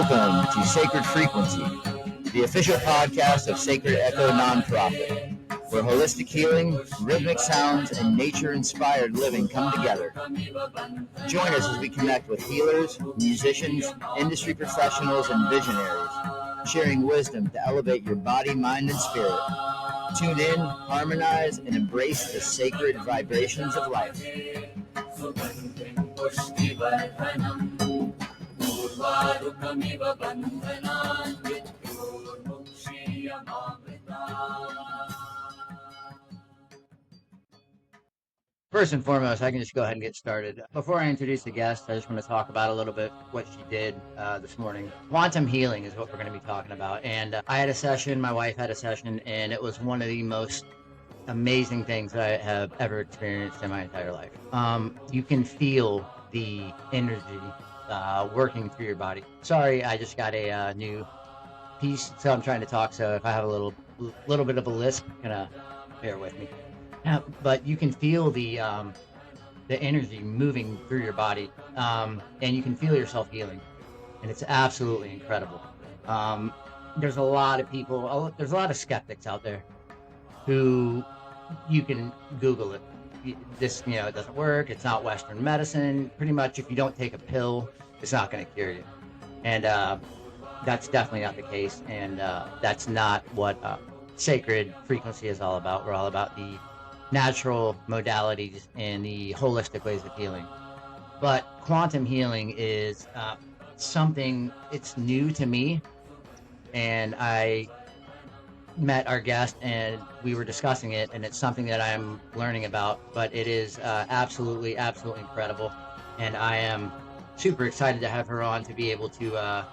Welcome to Sacred Frequency, the official podcast of Sacred Echo Nonprofit, where holistic healing, rhythmic sounds, and nature-inspired living come together. Join us as we connect with healers, musicians, industry professionals, and visionaries, sharing wisdom to elevate your body, mind, and spirit. Tune in, harmonize, and embrace the sacred vibrations of life. First and foremost, I can just go ahead and get started. Before I introduce the guest, I just want to talk about a little bit what she did this morning. Quantum healing is what we're going to be talking about. And I had a session, my wife had a session, and it was one of the most amazing things that I have ever experienced in my entire life. You can feel the energy working through your body. Sorry, I just got a new piece, so I'm trying to talk. So if I have a little bit of a lisp, bear with me. But you can feel the energy moving through your body, and you can feel yourself healing, and it's absolutely incredible. There's a lot of people, there's a lot of skeptics out there who you can Google it. This, it doesn't work. It's not Western medicine. Pretty much, if you don't take a pill, it's not going to cure you. And that's definitely not the case. And that's not what Sacred Frequency is all about. We're all about the natural modalities and the holistic ways of healing. But quantum healing is something, it's new to me. And I met our guest and we were discussing it, and it's something that I'm learning about, but it is absolutely incredible, and I am super excited to have her on to be able to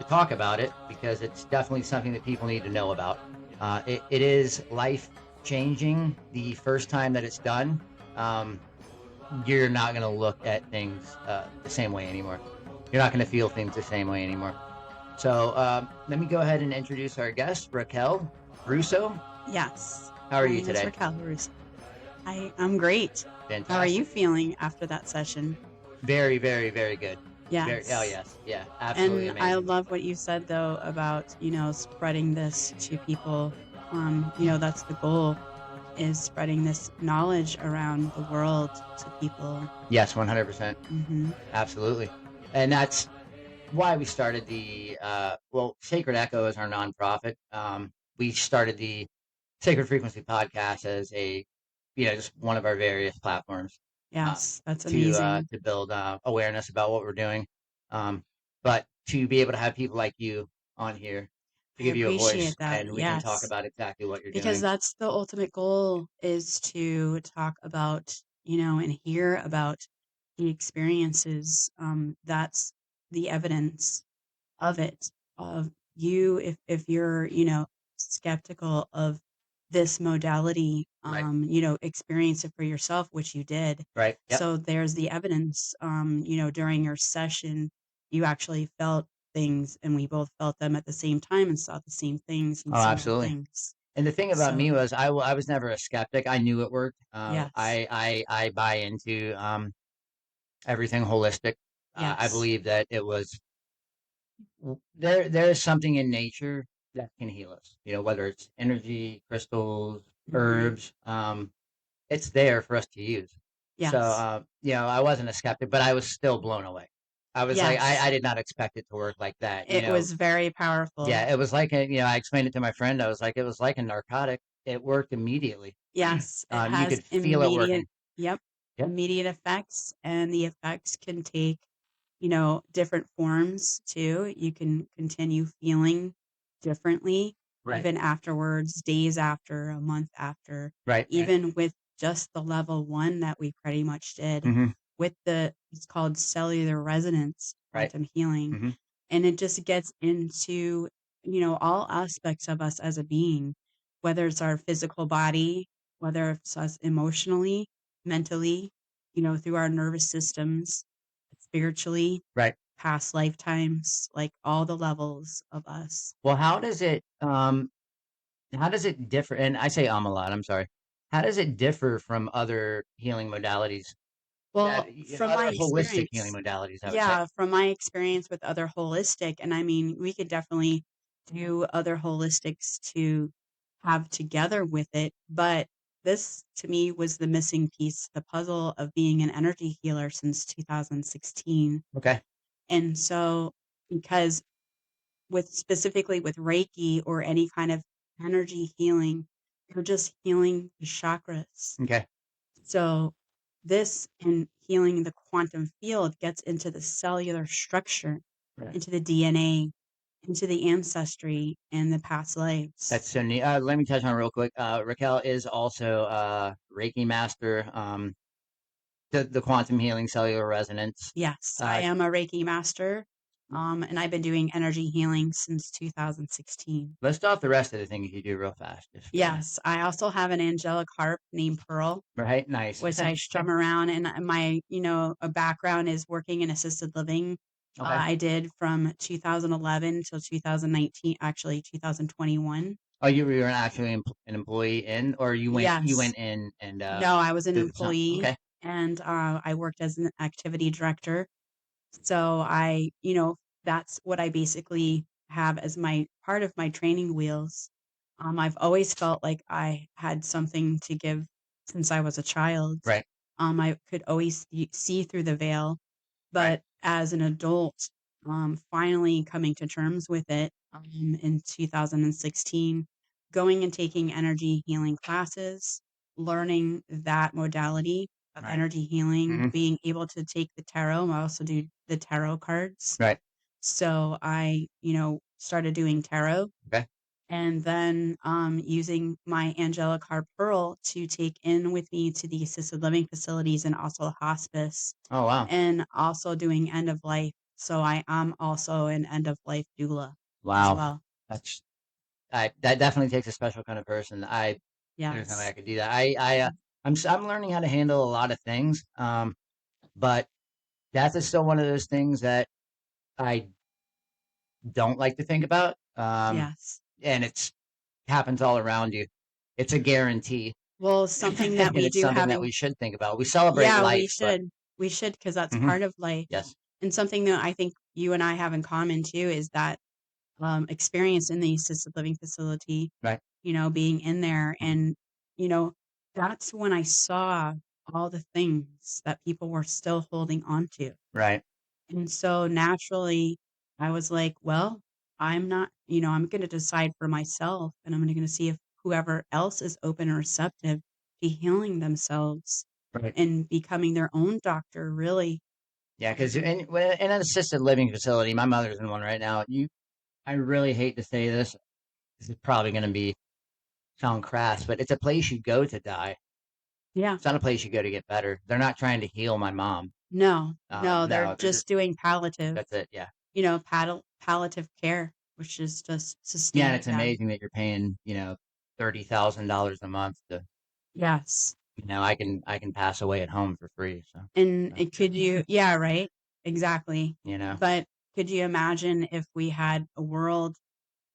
talk about it, because it's definitely something that people need to know about. It is life changing the first time that it's done. You're not going to look at things the same way anymore. You're not going to feel things the same way anymore. So let me go ahead and introduce our guest, Raquel Russo. Yes. How are you today? Raquel Russo. I'm great. Fantastic. How are you feeling after that session? Very, very, very good. Yes. Yes. Yeah, absolutely and amazing. I love what you said, though, about, spreading this to people. That's the goal, is spreading this knowledge around the world to people. Yes, 100%. Mm-hmm. Absolutely. And that's why we started the, Sacred Echo is our nonprofit. We started the Sacred Frequency podcast as a, just one of our various platforms. Yes, that's amazing. To build awareness about what we're doing. But to be able to have people like you on here to give you a voice, that. And we can talk about exactly what you're doing. Because that's the ultimate goal, is to talk about, and hear about the experiences. That's the evidence of it, of you, if you're, skeptical of this modality, Right. Experience it for yourself, which you did. Right. Yep. So there's the evidence. During your session, you actually felt things, and we both felt them at the same time and saw the same things and similar Absolutely. things. And the thing about me was I was never a skeptic. I knew it worked. Yes. I buy into everything holistic. Yes. I believe that it was there is something in nature that can heal us. Whether it's energy, crystals, herbs, it's there for us to use. Yes. So I wasn't a skeptic, but I was still blown away. I was like, I did not expect it to work like that. It was very powerful. Yeah, it was like I explained it to my friend. I was like, it was like a narcotic. It worked immediately. Yes, it you has could feel it working. Yep, Yep. immediate effects, and the effects can take, different forms too. You can continue feeling differently, Right. even afterwards, days after, a month after. Right. Even with just the level 1 that we pretty much did, with it's called cellular resonance quantum healing. And it just gets into, all aspects of us as a being, whether it's our physical body, whether it's us emotionally, mentally, through our nervous systems, spiritually, Right. past lifetimes, like all the levels of us. Well, how does it differ? And I say a lot, I'm sorry. How does it differ from other healing modalities? Well, from my other holistic healing experience, modalities, I would say. yeah, from my experience with other holistic, and I mean, we could definitely do other holistics to have together with it, but this to me was the missing piece, the puzzle of being an energy healer since 2016. Okay. And so, because with specifically with Reiki or any kind of energy healing, you're just healing the chakras. Okay. So this and healing the quantum field gets into the cellular structure, Right. into the DNA, into the ancestry and the past lives. That's so neat. Let me touch on real quick. Raquel is also Reiki master. The quantum healing cellular resonance. Yes, I am a Reiki master, and I've been doing energy healing since 2016. List off the rest of the things you do real fast. Yes, I also have an angelic harp named Pearl, Right, nice. which I strum around, and my a background is working in assisted living. Okay. I did from 2011 till 2019, actually 2021. Oh, you were actually an employee in, or you Yes. went in and No, I was an did some. employee, Okay. and I worked as an activity director. So that's what I basically have as my part of my training wheels. I've always felt like I had something to give since I was a child. Right. I could always see through the veil, Right. but as an adult, finally coming to terms with it in 2016, going and taking energy healing classes, learning that modality of Right. energy healing, Mhm. being able to take the tarot. I also do the tarot cards. Right. So I, started doing tarot Okay. and then using my angelic harp pearl to take in with me to the assisted living facilities and also hospice, Oh, wow. and also doing end of life. So I am also an end of life doula as Wow. well. That's that definitely takes a special kind of person. There's no way I Yes. could do that. I'm learning how to handle a lot of things. But death is still one of those things that I don't like to think about. Yes. And it's happens all around you. It's a guarantee. Well, something that And we it's do something have that in we should think about. We celebrate yeah, life, but we should because that's Mhm. part of life. Yes. And something that I think you and I have in common too is that experience in the assisted living facility, Right. being in there. Mhm. And, you know, that's when I saw all the things that people were still holding on to. Right. And so naturally, I was like, well, I'm not, I'm going to decide for myself and I'm going to see if whoever else is open and receptive to healing themselves Right. and becoming their own doctor, really. Yeah, because in an assisted living facility, my mother's in one right now. I really hate to say this. This is probably going to be sound crass, but it's a place you go to die. Yeah. It's not a place you go to get better. They're not trying to heal my mom. No, no, they're No, just doing palliative, that's it. Yeah. palliative care, which is just Yeah, and sustaining it's them. amazing that you're paying, $30,000 a month to, Yes. I can pass away at home for free. So, And so, it could you yeah, right? Exactly. you know, But could you imagine if we had a world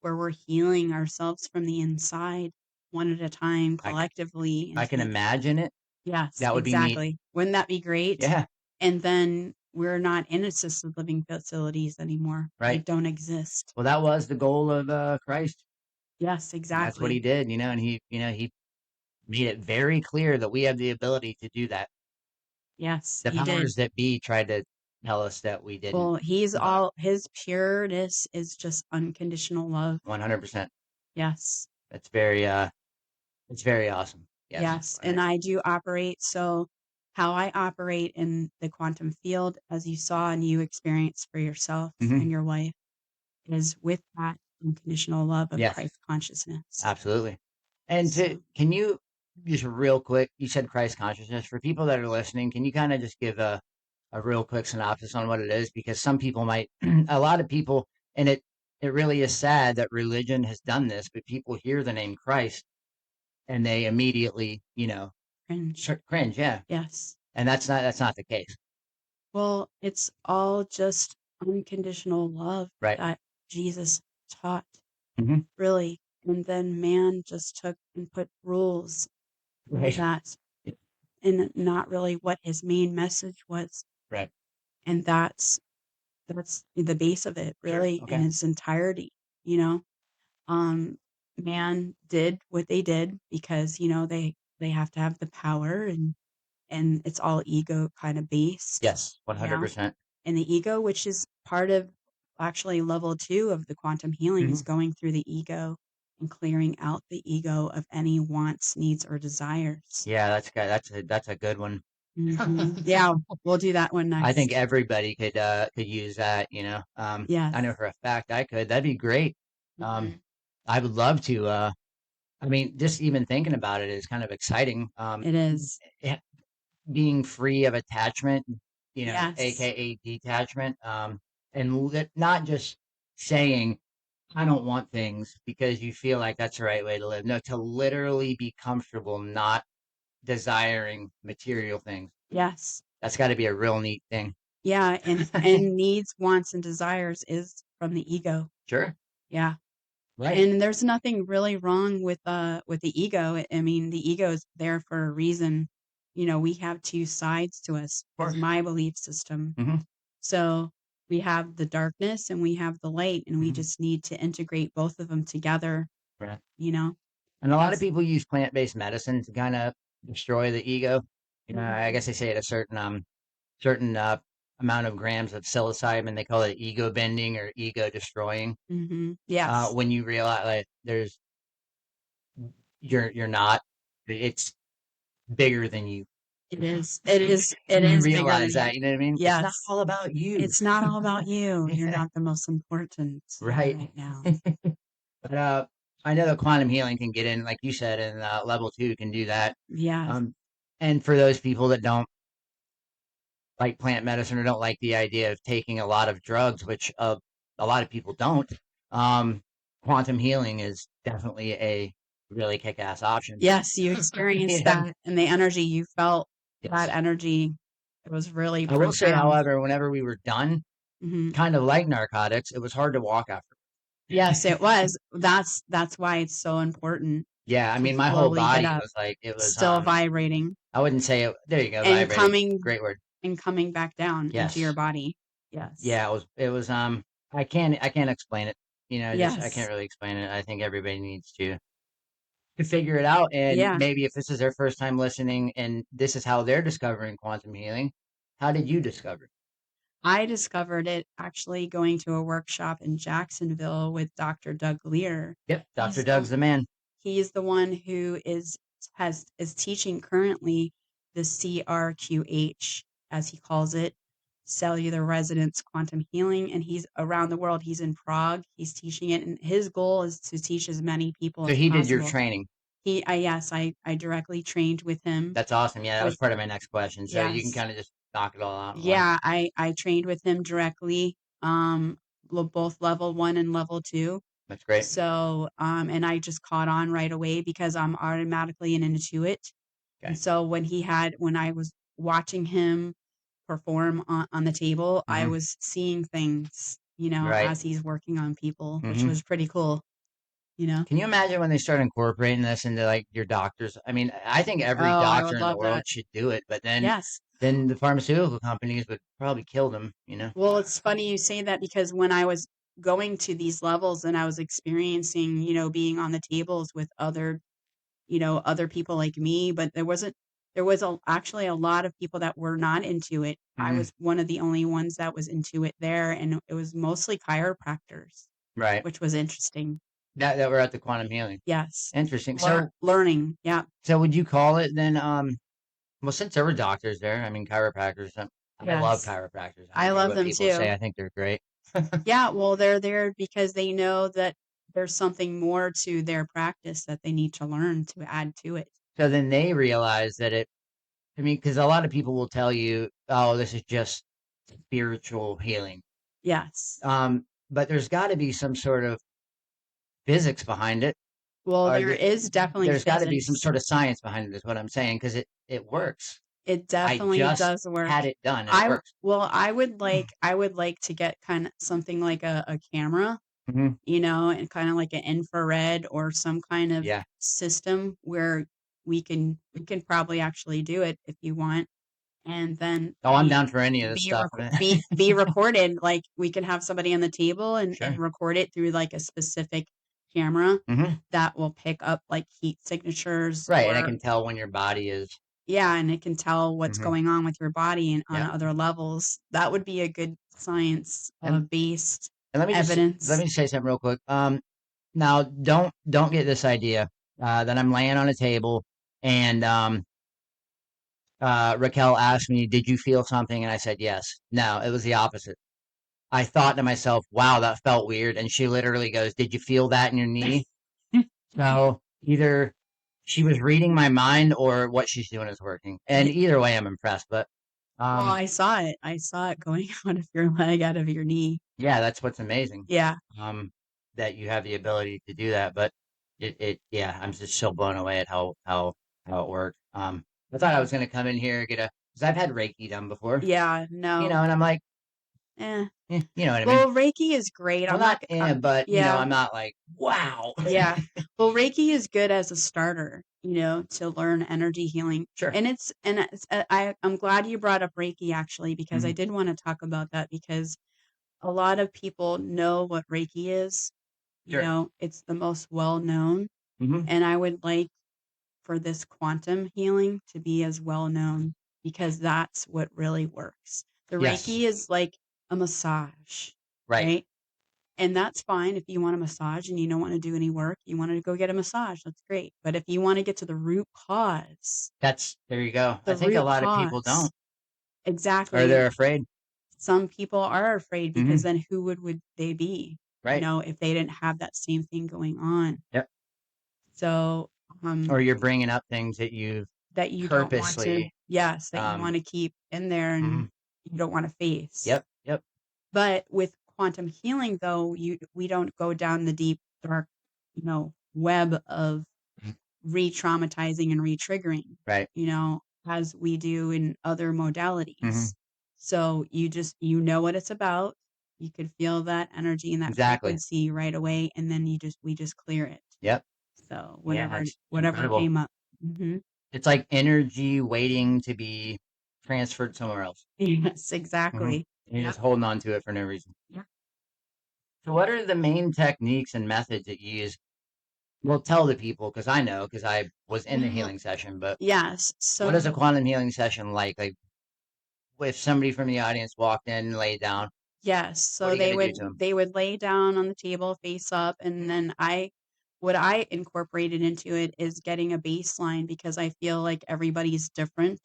where we're healing ourselves from the inside one at a time I collectively I into can the imagine it. yes, That would be neat. exactly. Wouldn't that be great? Yeah. And then we're not in assisted living facilities anymore. They Right. don't exist. Well, that was the goal of Christ. Yes, And that's what he exactly. did, and he made it very clear that we have the ability to do that. Yes, The he did. powers that be tried to tell us that we didn't, Well, he's but all his pureness is just unconditional love. 100%. Yes. It's very awesome. Yes. Yes, and I do operate so how I operate in the quantum field, as you saw and you experienced for yourself Mhm. and your wife, is with that unconditional love of Yes, Christ consciousness. absolutely. And So can you just real quick, you said Christ consciousness. For people that are listening, can you kind of just give a real quick synopsis on what it is? Because some people might, a lot of people, and it really is sad that religion has done this, but people hear the name Christ and they immediately, cringe. cringe. Yeah. Yes. And that's not the case. Well, it's all just unconditional love Right. that Jesus taught, Hmm. really. And then man just took and put rules Right. that and not really what his main message was. Right. And that's the base of it, Sure. really, in Okay. its entirety, you know? Um, Man did what they did because, they have to have the power, and it's all ego kinda based, Yes. you know? 100%. And the ego, which is part of actually level 2 of the quantum healing, is Hmm. going through the ego and clearing out the ego of any wants, needs, or desires. Yeah, that's good. That's a good one. Mhm. Yeah, we'll do that one I think next. everybody could use that, you know. I know Yes. for a fact I could. That'd be great. Um, Mhm. I would love to. I mean, just even thinking about it is kind of exciting. It is. Eh, Being free of attachment, Yes. aka detachment, and not just saying I don't want things because you feel like that's the right way to live. No, to literally be comfortable not desiring material things. Yes. That's got to be a real neat thing. Yeah, and needs, wants, and desires is from the ego. Sure. Yeah. Right. And there's nothing really wrong with the ego. I mean, the ego is there for a reason. We have 2 sides to us, Of is course. my belief system. Hmm. So, we have the darkness and we have the light, and we Hmm. just need to integrate both of them together, Right. you know? And a lot of That's people use plant-based medicine to kind of destroy the ego. I Mhm. guess they say at a certain amount of grams of psilocybin, they call it ego bending or ego destroying. Mhm. Yes. When you realize like you're not, it's bigger than you. It is. It is it When you is bigger realize than you. that, you know what I mean? It's not Yes. all about you. It's not all about you. You're Yeah, not the most important right. right now. But I know that quantum healing can get in, like you said, and level 2 can do that. Yes. Um, and for those people that don't like plant medicine or don't like the idea of taking a lot of drugs, which a lot of people don't, um, quantum healing is definitely a really kick-ass option. Yes, you You experienced know? that, and the energy you felt, that Yes. energy, it was really I will say, profound. however, whenever we were done, Mhm. kind of like narcotics, it was hard to walk after. Yes, it was. That's why it's so important Yeah, I to mean, my whole slowly get body up, was like it was. still vibrating, I wouldn't say it. There you go, and vibrating. coming Great word. and coming back down into your Yes. body. Yes. Yeah, it was. I can't explain it. Just I can't Yes. really explain it. I think everybody needs to figure it out. And Yeah. maybe if this is their first time listening and this is how they're discovering quantum healing, how did you discover it? I discovered it actually going to a workshop in Jacksonville with Dr. Doug Lear. Yep, Dr. He's the Doug's the man. He's the one who is teaching currently the CRQH, as he calls it, cellular resonance quantum healing, and he's around the world. He's in Prague. He's teaching it, and his goal is to teach as many people So as he did your possible. training. Yes, I directly trained with him. That's awesome. Yeah, that was With part of my next question. So you can Yes, kind of just knock it all out in one. yeah, I trained with him directly, both level 1 and level 2. That's great. So, and I just caught on right away because I'm automatically an intuit. And Okay. so when I was watching him perform on the table, I Hmm. was seeing things, Right. as he's working on people, which Hmm. was pretty cool, you know? Can you imagine when they start incorporating this into like your doctors? I mean, I think every Oh, I doctor would in the love world that. should do it, but then Yes. then the pharmaceutical companies would probably kill them, you know? Well, it's funny you say that because when I was going to these levels and I was experiencing, being on the tables with other people like me, but there was actually a lot of people that were not into it. I Hmm. was one of the only ones that was into it there, and it was mostly chiropractors, Right. which was interesting. That we're at the quantum healing. Yes. Interesting. So Learning. Yeah. so would you call it then well since there were doctors there, I mean chiropractors, I love Yes. chiropractors. I I don't care love what them people say. too. I think they're great. Yeah, well, they're there because they know that there's something more to their practice that they need to learn to add to it. So then they realize that I mean, because a lot of people will tell you, oh, this is just spiritual healing. Yes. But there's got to be some sort of physics behind it, Well, or there is definitely there's got to be some physics. sort of science behind it, is what I'm saying, because it works. It I definitely just does work. had it done and it works. I would like to get kinda something like a camera, Hmm. and kinda like an infrared or some kind of Yeah. system where we can probably actually do it if you want, and then I'm down for any of this stuff. be recorded. Like, we can have somebody on the table and Sure. record it through like a specific camera Mm-hmm. that will pick up like heat signatures, Right, and I can tell when your body is. yeah, and it can tell what's going on with your body and on Yep. other levels. That would be a good science based And let me evidence. let me say something real quick. Now don't get this idea that I'm laying on a table and Raquel asked me, "Did you feel something?" And I said yes. No, it was the opposite. I thought to myself, "Wow, that felt weird." And she literally goes, "Did you feel that in your knee?" So either she was reading my mind or what she's doing is working. And either way, I'm impressed. But well, I saw it. I saw it going out of your leg, out of your knee. Yeah, that's what's amazing. Yeah. That you have the ability to do that. But yeah, I'm just so blown away at how it worked. I thought I was gonna come in here because I've had Reiki done before. Yeah, no. And I'm like, you know what I mean? Well, Reiki is great. Well, but I'm not like, wow. Yeah. Well, Reiki is good as a starter, to learn energy healing. Sure. And I'm glad you brought up Reiki, actually, because I did want to talk about that, because a lot of people know what Reiki is. Sure. It's the most well known. And I would like for this quantum healing to be as well known, because that's what really works. The Reiki is like a massage, right? And that's fine if you want a massage and you don't want to do any work. You want to go get a massage. That's great. But if you want to get to the root cause, there you go. I think a lot of people don't. Exactly. Or they're afraid. Some people are afraid, because then who would they be? Right. If they didn't have that same thing going on. Yep. So, or you're bringing up things that you purposely don't want to, yes, that you want to keep in there and you don't want to face. Yep. But with quantum healing, though, we don't go down the deep, dark, web of re-traumatizing and re-triggering, right? As we do in other modalities. So you know what it's about. You could feel that energy and that frequency right away, and then we just clear it. Yep. So whatever came up. It's like energy waiting to be transferred somewhere else. Yes, exactly. You're just holding on to it for no reason. Yeah. So what are the main techniques and methods that you use? Well, tell the people, because I know, because I was in the healing session, but yes. So what is a quantum healing session like? Like, if somebody from the audience walked in and laid down? Yes. So they would lay down on the table face up, and then what I incorporated into it is getting a baseline, because I feel like everybody's different.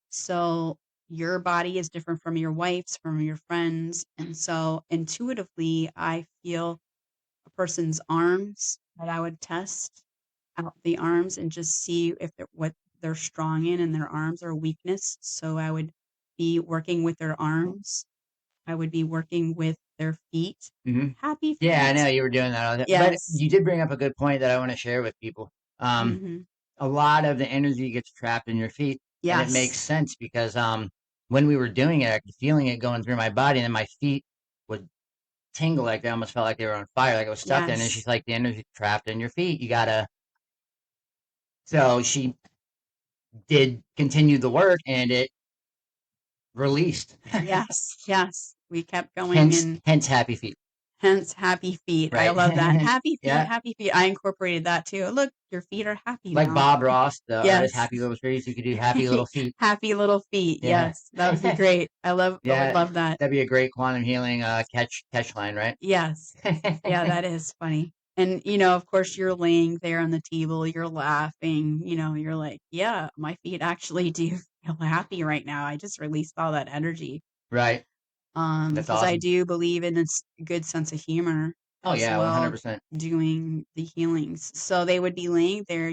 So your body is different from your wife's, from your friends. And so intuitively, I feel a person's arms, that I would test out the arms and just see if what they're strong in their arms, or weakness. So I would be working with their arms. I would be working with their feet. Happy feet. Yeah, I know you were doing that all the time. Yes. But you did bring up a good point that I want to share with people. A lot of the energy gets trapped in your feet. Yes. And it makes sense, because when we were doing it, I could feeling it going through my body, and then my feet would tingle, like they almost felt like they were on fire, like it was stuck in. And she's like, the energy trapped in your feet. You gotta. So she did continue the work, and it released. Yes. We kept going. Hence happy feet. Hence happy feet. Right. I love that. Happy feet, happy feet. I incorporated that too. Look, your feet are happy. Like now. Bob Ross, the artist Happy Little Trees. You could do happy little feet. Happy little feet. Yeah. Yes. That would be great. I would love that. That'd be a great quantum healing catch line, right? Yes. Yeah, that is funny. And, of course, you're laying there on the table, you're laughing, you're like, yeah, my feet actually do feel happy right now. I just released all that energy. Right. Because awesome. I do believe in this good sense of humor. Oh, yeah, 100%. Doing the healings. So they would be laying there,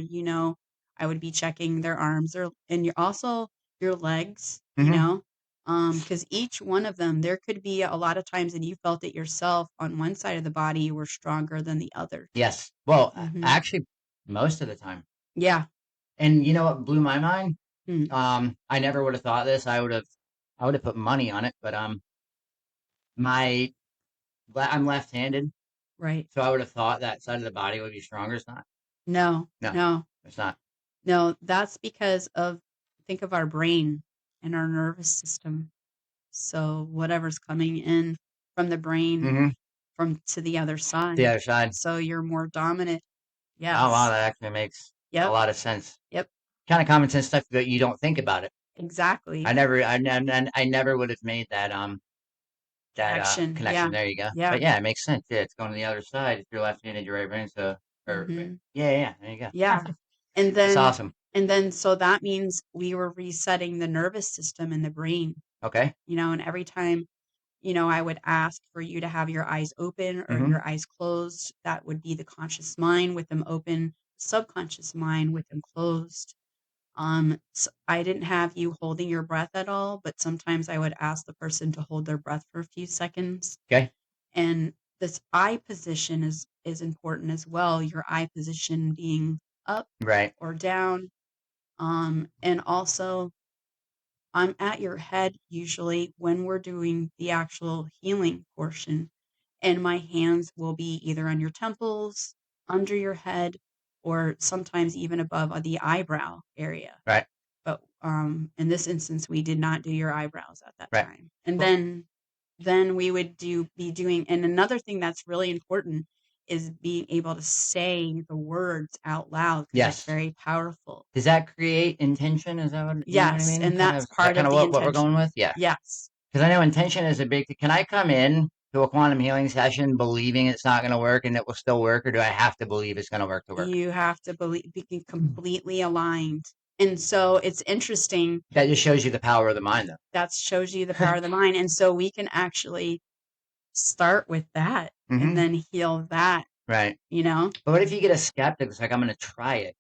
I would be checking their arms, and also your legs, because each one of them, there could be a lot of times, and you felt it yourself, on one side of the body you were stronger than the other. Yes. Well, actually, most of the time. Yeah. And you know what blew my mind? I never would have thought this. I would have put money on it, but I'm left-handed. Right. So I would have thought that side of the body would be stronger. It's not. No. It's not. No, that's because of, think of our brain and our nervous system. So whatever's coming in from the brain Mm-hmm. from to the other The side. other side. So you're more dominant. Oh wow, Yes. that actually makes a Yep. lot of sense. Yep. Kind of common sense stuff that you don't think about it. Exactly. I never would have made that Connection. connection. Yeah. There you go. Yeah. But yeah, it makes sense. Yeah, it's going to the other side if you're left-handed, your right brain. So, or Hmm. yeah, there you go. Yeah. And That's then awesome. so that means we were resetting the nervous system in the brain, Okay. and every time, I would ask for you to have your eyes open or Mm-hmm. your eyes closed. That would be the conscious mind with them open, subconscious mind with them closed. I didn't have you holding your breath at all, but sometimes I would ask the person to hold their breath for a few seconds. Okay. And this eye position is important as well. Your eye position being up Right. or down. And also I'm at your head usually when we're doing the actual healing portion, and my hands will be either on your temples, under your head, or sometimes even above the eyebrow area. Right. But in this instance, we did not do your eyebrows at that Right. time. And Well, then we would be doing, and another thing that's really important is being able to say the words out loud because that's yes. very powerful. Does that create intention? Is that what you know what I Yes, mean? and Kind of that's is that part kind of of the what we're going intention. with? Yeah. Yes. Because I know intention is a big thing. Can I come in to a quantum healing session believing it's not going to work and it will still work, or do I have to believe it's going to work to work? You have to be completely aligned. And so it's interesting. That just shows you the power of the mind, That shows you the though. power of the mind. And so we can actually start with that and Mm-hmm. then heal that, Right. you know? But what if you get a skeptic? It's like, I'm going to try it.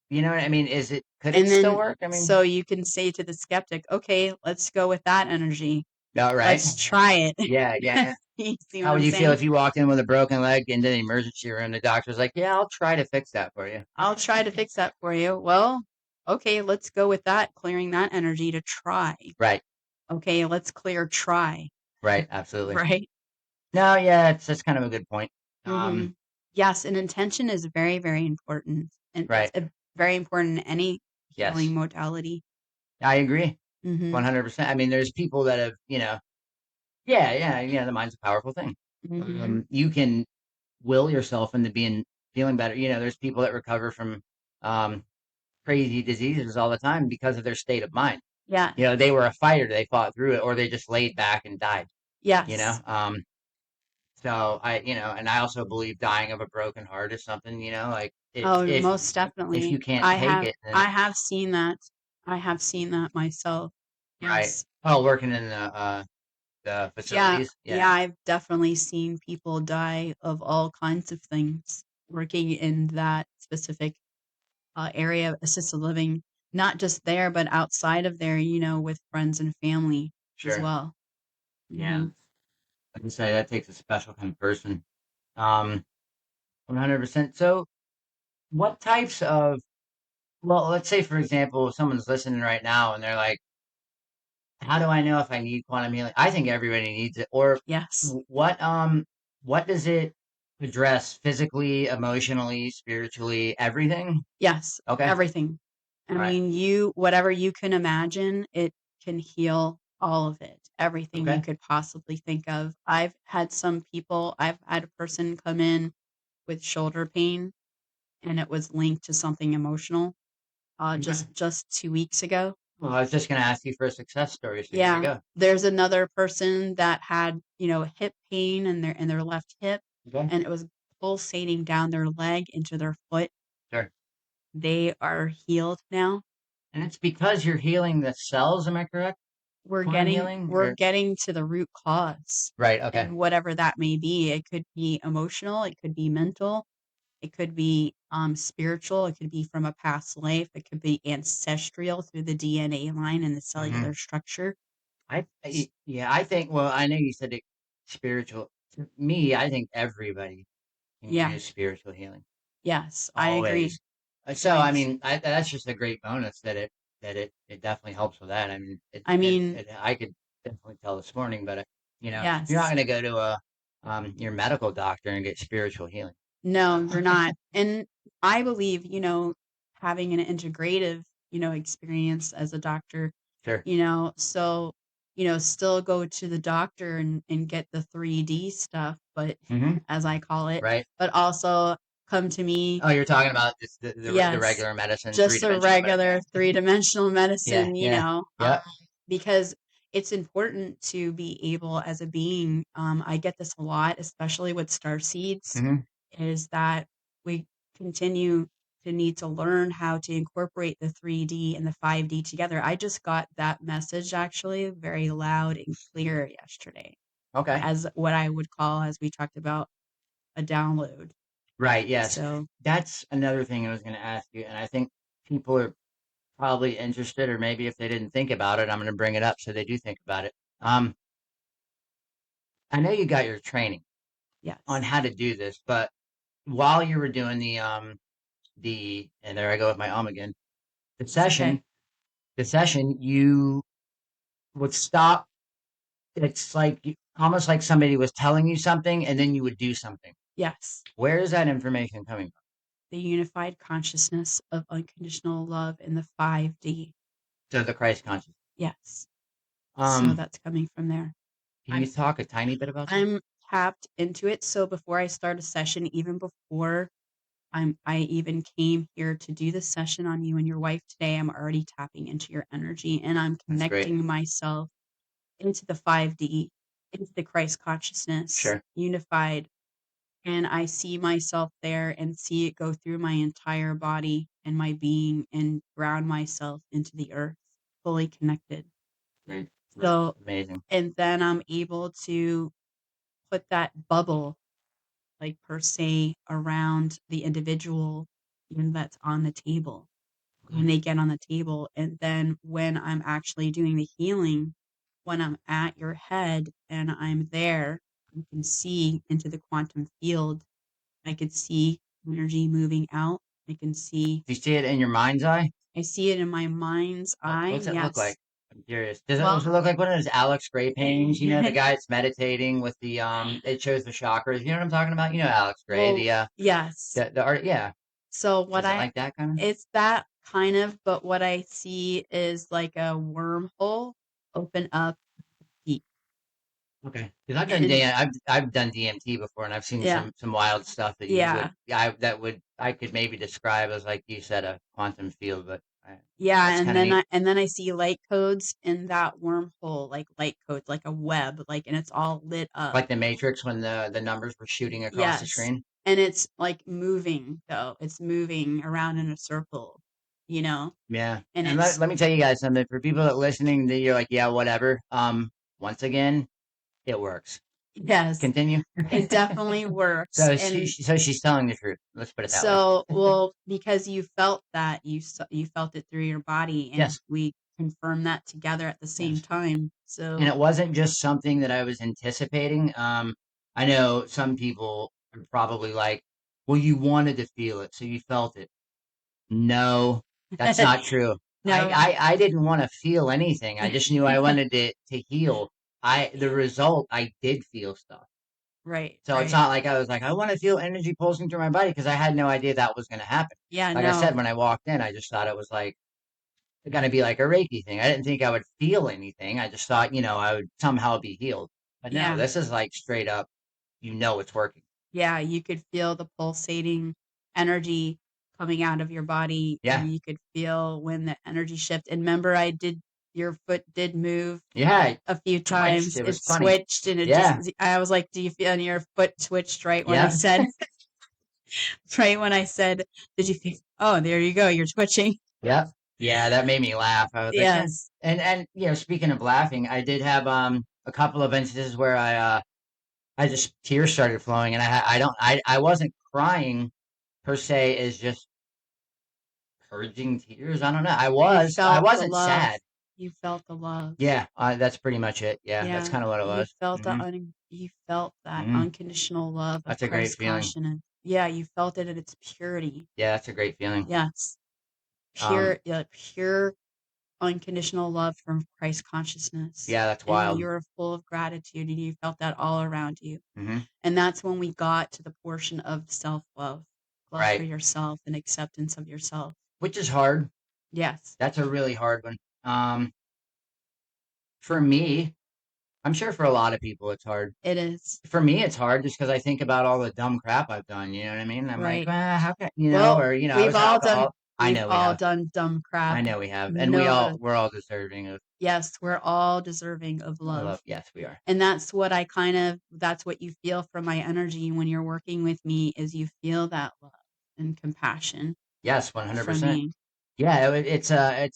You know what I mean? Could it And still then work? I mean, so you can say to the skeptic, okay, let's go with that energy. all right. Let's try it. Yeah, yeah. You see what How would I'm you feel saying? if you walked in with a broken leg into the emergency room? The doctor's like, yeah, I'll try to fix that for you. I'll try to fix that for you. Well, okay, let's go with that, clearing that energy to try. Right. Okay, let's clear try. Right. Absolutely. Right? No, yeah, that's kind of a good point. Hmm. Yes, and intention is very, very important. And it's Right. very important in any Yes. healing modality. I agree. Hmm. 100%. I mean, there's people that have, yeah, the mind's a powerful thing. Hmm. You can will yourself into feeling better. There's people that recover from um, crazy diseases all the time because of their state of mind. Yeah. They were a fighter, they fought through it, or they just laid back and died. You know, Yes. so and I also believe dying of a broken heart is something. Like Oh, if most if definitely. you can't take it, then I have seen that. I have seen that myself. right. Yes. Oh, working in the Yeah. facilities, yeah, Yeah, I've definitely seen people die of all kinds of things working in that specific area of assisted living, not just there, but outside of there, with friends and family as sure, well. yeah. Hmm. I can say that takes a special kind of person. Um, 100%. So, what types of, well, let's say, for example, if someone's listening right now and they're like, how do I know if I need quantum healing? I think everybody needs it. Or Yes. what does it address physically, emotionally, spiritually, everything? Yes. Okay. Everything. I All right. mean, whatever you can imagine, it can heal all of it. Everything you Okay. could possibly think of. I've had a person come in with shoulder pain and it was linked to something emotional Okay. just 2 weeks ago. Well, I was just going to ask you for a success story, so here we Yeah. go. There's another person that had, hip pain in their left hip, Okay. and it was pulsating down their leg into their foot. Sure. They are healed now. And it's because you're healing the cells, am I correct? Quantum healing? We're getting to the root cause, Right. Okay. and whatever that may be. It could be emotional, it could be mental, it could be spiritual, it could be from a past life, it could be ancestral through the DNA line and the Hmm. cellular structure. Yeah, I think, well, I know you said it spiritual. To me, I think everybody can Yeah. use spiritual healing. Yes, I agree. Always. So, I Yes. mean, that's just a great bonus that it definitely helps with that. I mean, I mean, I could definitely tell this morning, but you're not yes. going to go to your medical doctor and get spiritual healing. No, you're not. And I believe, having an integrative, experience as a doctor, Sure. so, still go to the doctor and get the 3D stuff, but as I call it, Right. but also come to me. Oh, you're talking about just the Yes, regular medicine, just a three-dimensional medicine. regular three-dimensional medicine, Yeah. because it's important to be able as a being. I get this a lot, especially with star seeds, is that we continue to need to learn how to incorporate the 3D and the 5D together. I just got that message actually very loud and clear yesterday. Okay. As what I would call, as we talked about, a download. Right. Yes. So That's another thing I was going to ask you, and I think people are probably interested, or maybe if they didn't think about it, I'm going to bring it up so they do think about it. I know you got your training on yes. how to do this, but while you were doing and there I go with my again, the It's okay. session, you would stop. It's like almost like somebody was telling you something, and then you would do something. Yes. Where is that information coming from? The unified consciousness of unconditional love in the 5D. So the Christ consciousness. Yes. So Um, that's coming from there. can you I'm talk a tiny bit about that? I'm tapped into it. So before I start a session, even before I even came here to do the session on you and your wife today, I'm already tapping into your energy and I'm That's great. connecting myself into the 5D, into the Christ consciousness, Sure. unified. And I see myself there and see it go through my entire body and my being and ground myself into the earth, fully connected. Great. So, Amazing. and then I'm able to put that bubble, like per se, around the individual that's on the table when they get on the table. And then when I'm actually doing the healing, when I'm at your head and I'm there, you can see into the quantum field. I could see energy moving out. I can see. Do you see it in your mind's eye? I see it in my mind's eye. What's it look like? Yes. I'm curious. Does Well, it look like one of those Alex Gray paintings? You know, the guy that's meditating with the it shows the chakras. You know what I'm talking about? You know Alex Gray, well, yes. the art. Yeah. So Is it like that kind of? it's that kind of, but what I see is like a wormhole open up deep. Okay. Because And I've done DMT before, and I've seen yeah, some wild stuff that yeah, I could maybe describe as like you said a quantum field, but yeah. that's And kind of then neat. I see light codes in that wormhole, like light codes, like a web, like, and it's all lit up. Like the Matrix when the numbers were shooting across the Yes. screen. And it's like moving though. It's moving around in a circle, Yeah. and And it's let me tell you guys something. For people that listening, that you're like, yeah, whatever. Once again, it works. yes, Continue. it definitely works. And So she's telling the truth. Let's put it that way. so, well, because you felt that you felt it through your body, and Yes. we confirmed that together at the same Yes. time. And So it wasn't just something that I was anticipating. I know some people are probably like, well, you wanted to feel it, so you felt it. No, that's not true. no, I didn't want to feel anything. I just knew I wanted to heal. The result, I did feel stuff. right, So it's right, not like I was like, I want to feel energy pulsing through my body because I had no idea that was going to happen. yeah, Like I said, no, when I walked in, I just thought it was like going to be like a Reiki thing. I didn't think I would feel anything. I just thought, I would somehow be healed. But no, yeah. this is like straight up, it's working. Yeah, you could feel the pulsating energy coming out of your body, Yeah. and you could feel when the energy shift. And remember, your foot did move Yeah. a few Twitched. times. It It was funny. switched, and Yeah. I was like, do you feel, and your foot twitched right when I Yeah. said, right when I said, did you feel, oh, there you go, you're twitching. Yep. Yeah, that made me laugh. I was like, yeah. Yes. And speaking of laughing, I did have a couple of instances where I just tears started flowing, and I wasn't crying per se, as just purging tears. I don't know. You I felt the wasn't love. sad. You felt the love. Yeah, that's pretty much it. Yeah, that's Yeah, kind of what it was. you felt that Hmm. unconditional love of That's a great Christ feeling. consciousness. Yeah, you felt it at its purity. Yeah, that's a great feeling. Yes, Um, pure unconditional love from Christ consciousness, yeah, that's and wild. you're full of gratitude, and you felt that all around you. Hmm. And that's when we got to the portion of self love, love for Right. yourself, and acceptance of yourself. which is hard. Yes. That's a really hard one. For me, I'm sure for a lot of people it's hard. It is. For me, it's hard just because I think about all the dumb crap I've done. You know what I mean? I'm like, Right. how can Well, or I was alcohol. I we've know we all have. done dumb I crap. know we have, and No, we're all deserving of yes, we're all deserving of love. love. Yes, we are. And that's what you feel from my energy when you're working with me is you feel that love and compassion Yes, from 100%. me. Yeah, it's a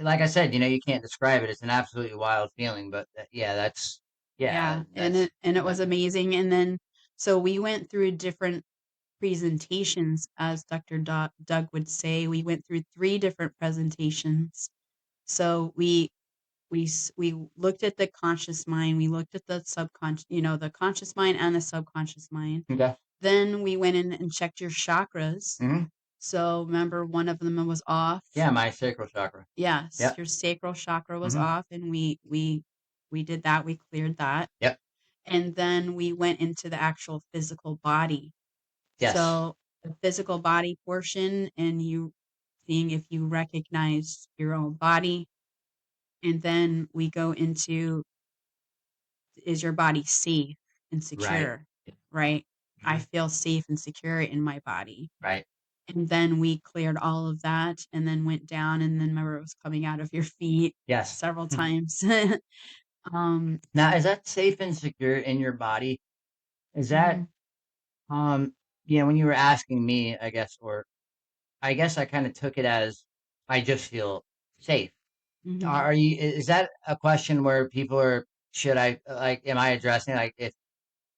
like I said, you can't describe it. It's an absolutely wild feeling, but Yeah, that's and it was that, amazing. And then so we went through different presentations, as Dr. Doug would say. We went through 3 different presentations. So we looked at the conscious mind, we looked at the subconscious, the conscious mind and the subconscious mind. okay. Then we went in and checked your chakras. Hmm. So remember, one of them was off. Yeah, my sacral chakra. Yes, Yep. your sacral chakra was Hmm. off, and we did that. We cleared that, Yep. and then we went into the actual physical body. Yes. So the physical body portion, and you seeing if you recognize your own body, and then we go into, is your body safe and Right. secure, right? I Hmm. feel safe and secure in my body. Right. And then we cleared all of that and then went down, and then remember it was coming out of your feet Yes. several times. um Now, is that safe and secure in your body? Is that mhm. um when you were asking me, I guess, or I guess I kind of took it as I just feel safe. Mhm. Is that a question where people are, should I, like, am I addressing, like, if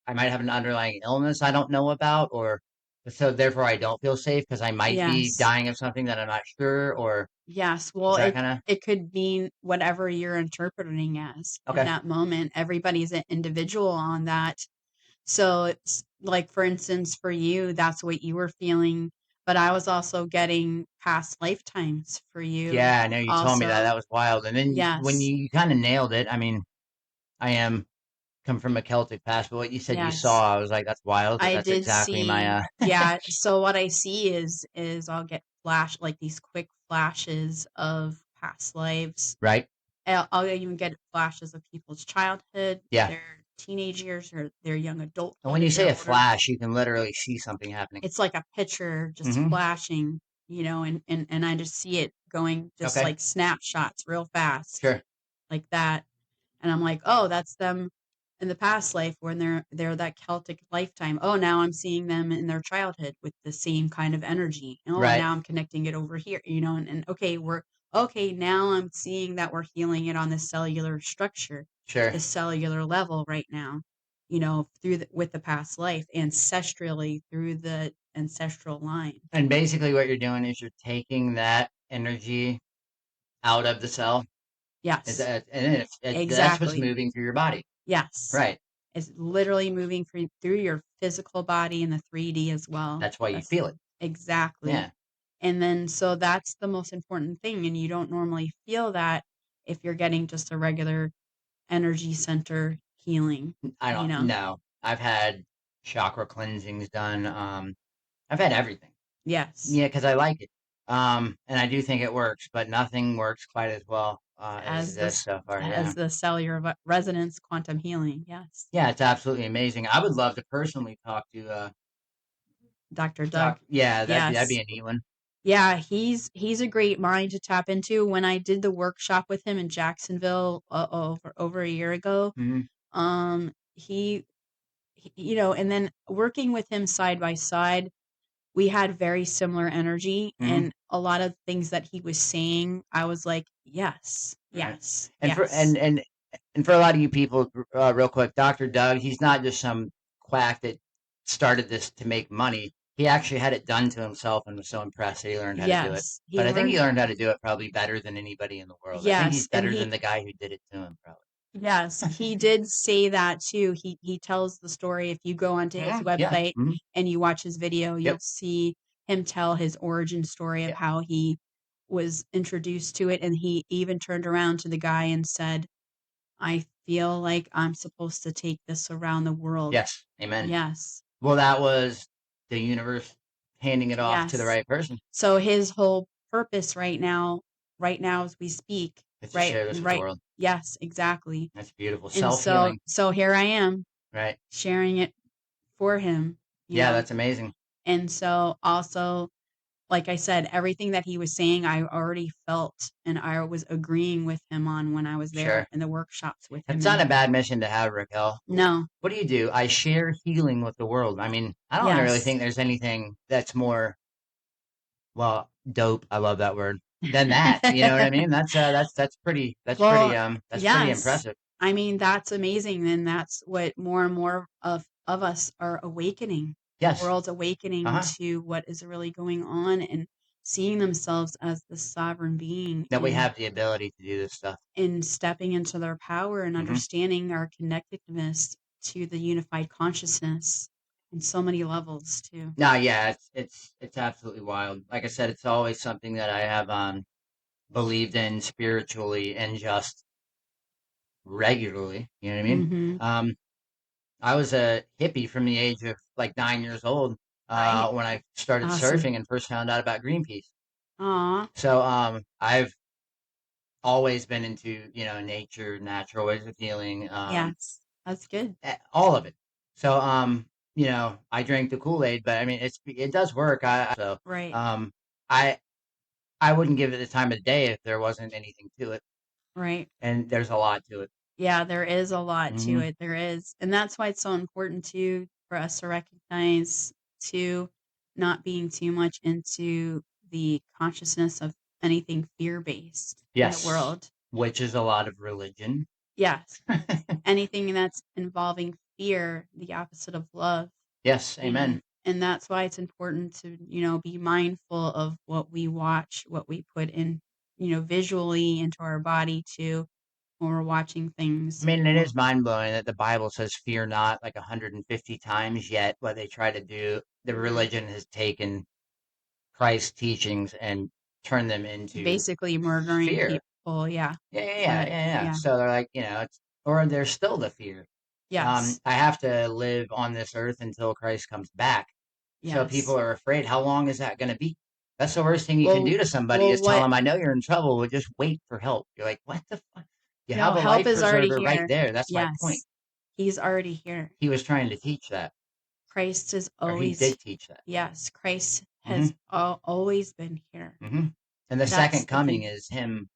I might have an underlying illness I don't know about, or so therefore I don't feel safe because I might be Yes. dying of something that I'm not sure, or Yes. is Well, that it kind of it could mean whatever you're interpreting as in okay? that moment. Everybody's an individual on that. So it's like, for instance, for you, that's what you were feeling, but I was also getting past lifetimes for you Yeah, I know you told me that. also. That was wild. And then when Yes. you kind of nailed it, I mean, I am come from a Celtic past, but what you said you Yes. saw, I was like, that's wild. I That's did exactly see, my yeah, so what I see is I'll get like these quick flashes of past lives. right? I'll even get flashes of people's childhood, Yeah. their teenage years, or their young And when adulthood you if say they're a older. flash, you can literally see something happening. It's like a picture just Hmm. flashing, and I just see it going just Okay. like snapshots real fast Sure. like that. And I'm like, "Oh, that's them in the past life when they're that Celtic lifetime. Oh, now I'm seeing them in their childhood with the same kind of energy. Oh, Right. now I'm connecting it over here, and okay, now I'm seeing that we're healing it on the cellular structure, Sure. the cellular level right now, with the past life, ancestrally through the ancestral line. And basically, what you're doing is you're taking that energy out of the cell. Yes, And that's what's exactly. moving through your body. Yes. Right. It's literally moving through your physical body in the 3D as well. That's why you That's feel it. exactly. Yeah. And then so that's the most important thing, and you don't normally feel that if you're getting just a regular energy center healing, I you don't know? know. I've had chakra cleansings done. I've had everything. Yes. Yeah, because I like it. And I do think it works, but nothing works quite as well as As this this so far. Yeah. as the cellular resonance quantum healing. Yes. Yeah, it's absolutely amazing. I would love to personally talk to Dr. Doug. talk. Yeah, that'd be Yes. a neat one. Yeah, he's a great mind to tap into. When I did the workshop with him in Jacksonville over a year ago, Hmm. and then working with him side by side, we had very similar energy, Hmm. and a lot of things that he was saying, I was like, yes, Right. yes, And for yes, and for a lot of you people, real quick, Dr. Doug, he's not just some quack that started this to make money. He actually had it done to himself and was so impressed that he learned how to do it. yes. He But I think he learned, learned how to do it probably better than anybody in the world. I think he's yes, and better than the guy who did it to him, probably. yes, he did say that too. He tells the story. If you go onto his Yeah. website Hmm. and you watch his video, Yep. you'll see him tell his origin story of Yeah. how he was introduced to it, and he even turned around to the guy and said, "I feel like I'm supposed to take this around the world." Yes. Amen. Yes. Well, that was the universe handing it off to the Yes. right person. So his whole purpose right now as we speak, It's to share this with the world. Yes, exactly. That's beautiful. And Self-healing. so here I am, Right. sharing it for him, you know. That's amazing. And so also, like I said, everything that he was saying, I already felt, and I was agreeing with him on when I was there in the workshops with him. It's not a bad mission to have, Raquel. No. What do? I share healing with the world. I mean, I don't really think there's anything that's more, well, dope. I love that word. Than that. You know what I mean? That's pretty impressive. I mean, that's amazing. And that's what more and more of us are awakening. Yes. The world's awakening to what is really going on and seeing themselves as the sovereign being. That we have the ability to do this stuff. And stepping into their power and understanding our connectedness to the unified consciousness in so many levels too. No, yeah, it's absolutely wild. Like I said, it's always something that I have believed in spiritually and just regularly. You know what I mean? I was a hippie from the age of like 9 years old when I started surfing and first found out about Greenpeace. So I've always been into nature, natural ways of healing. Yes, that's good. All of it. So I drank the Kool-Aid, but I mean it does work. I wouldn't give it the time of day if there wasn't anything to it. Right. And there's a lot to it. Yeah, there is a lot to it. There is. And that's why it's so important too for us to recognize too, not being too much into the consciousness of anything fear-based in the world. Which is a lot of religion. Yes. Anything that's involving fear, the opposite of love. Yes, amen. And that's why it's important to, be mindful of what we watch, what we put in, visually into our body too when we're watching things. I mean, it is mind-blowing that the Bible says fear not like 150 times, yet what they try to do, the religion has taken Christ's teachings and turned them into basically murdering people. Yeah. Yeah. So they're like, or there's still the fear. Yes. I have to live on this earth until Christ comes back. Yes. So people are afraid. How long is that going to be? That's the worst thing you can do to somebody is tell them, I know you're in trouble, but just wait for help. You're like, what the fuck? You have a life preserver right there. That's my point. He's already here. He was trying to teach that. Christ is always. He did teach that. Yes, Christ has always been here. And the second coming is him,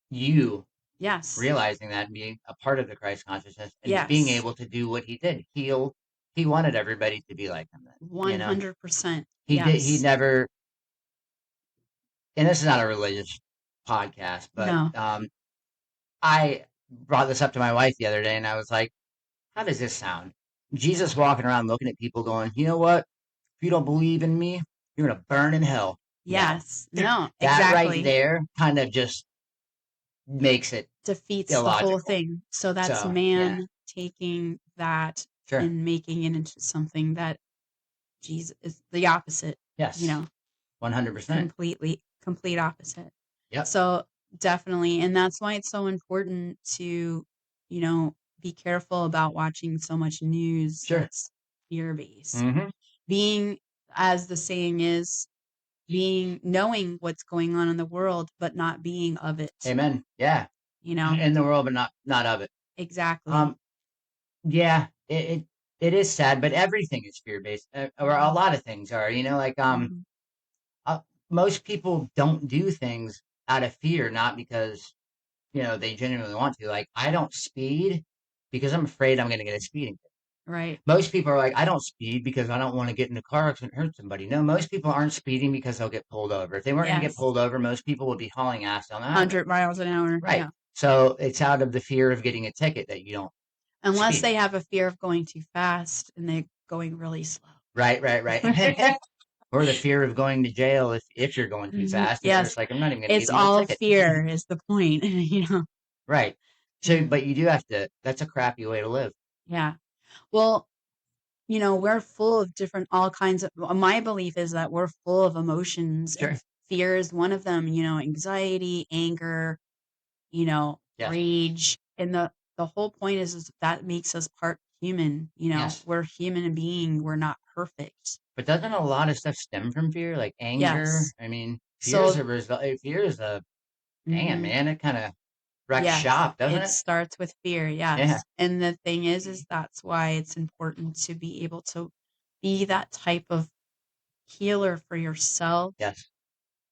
realizing that and being a part of the Christ consciousness and being able to do what he did. Heal. He wanted everybody to be like him. 100%. He never. And this is not a religious podcast, but I brought this up to my wife the other day, and I was like, "How does this sound?" Jesus walking around looking at people, going, "You know what? If you don't believe in me, you're gonna burn in hell." Yes. No. That exactly. right there kind of just makes it defeats illogical. the whole thing. So that's taking that and making it into something that Jesus is the opposite. Yes. 100%. Complete opposite. Yep. So definitely. And that's why it's so important to, be careful about watching so much news that's fear-based. Being, as the saying is, knowing what's going on in the world, but not being of it. Amen. Yeah. In the world, but not of it. Exactly. Yeah. It is sad, but everything is fear-based, or a lot of things are. Most people don't do things out of fear, not because they genuinely want to. Like, I don't speed because I'm afraid I'm going to get a speeding ticket. Right. Most people are like, I don't speed because I don't want to get in a car accident and hurt somebody. No, most people aren't speeding because they'll get pulled over. If they weren't going to get pulled over, most people would be hauling ass down the highway. 100 miles an hour. Right. Yeah. So it's out of the fear of getting a ticket that you don't. Unless they have a fear of going too fast and they're going really slow. Right. Or the fear of going to jail if you're going too fast. Yes. It's like, I'm not even going to It's all fear is the point, Right. So, but you do have to, that's a crappy way to live. Yeah. Well, we're full of all kinds of, my belief is that we're full of emotions. Sure. And fear is one of them, anxiety, anger, rage. And the whole point is that makes us human, Yes. we're human being, we're not perfect. But doesn't a lot of stuff stem from fear, like anger? Yes. I mean, fear is So, a result. Fear is a damn mhm, man. It kind of wrecks yes, shop, doesn't it it? starts with fear, Yeah. yes. And the thing is that's why it's important to be able to be that type of healer for yourself. Yes.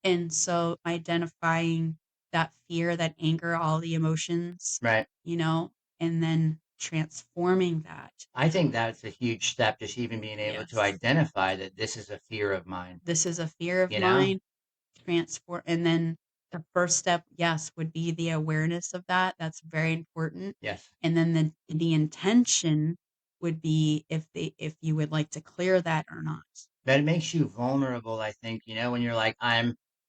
And so identifying that fear, that anger, all the emotions, Right. and then transforming that. I think that's a huge step, just even being able to Yes. identify that this is a fear of mine. This is a fear of You know? mine, transform, and then the first step, yes, would be the awareness of that. That's very important. Yes. And then the intention would be if you would like to clear that or not. That makes you vulnerable, I think, when you're like,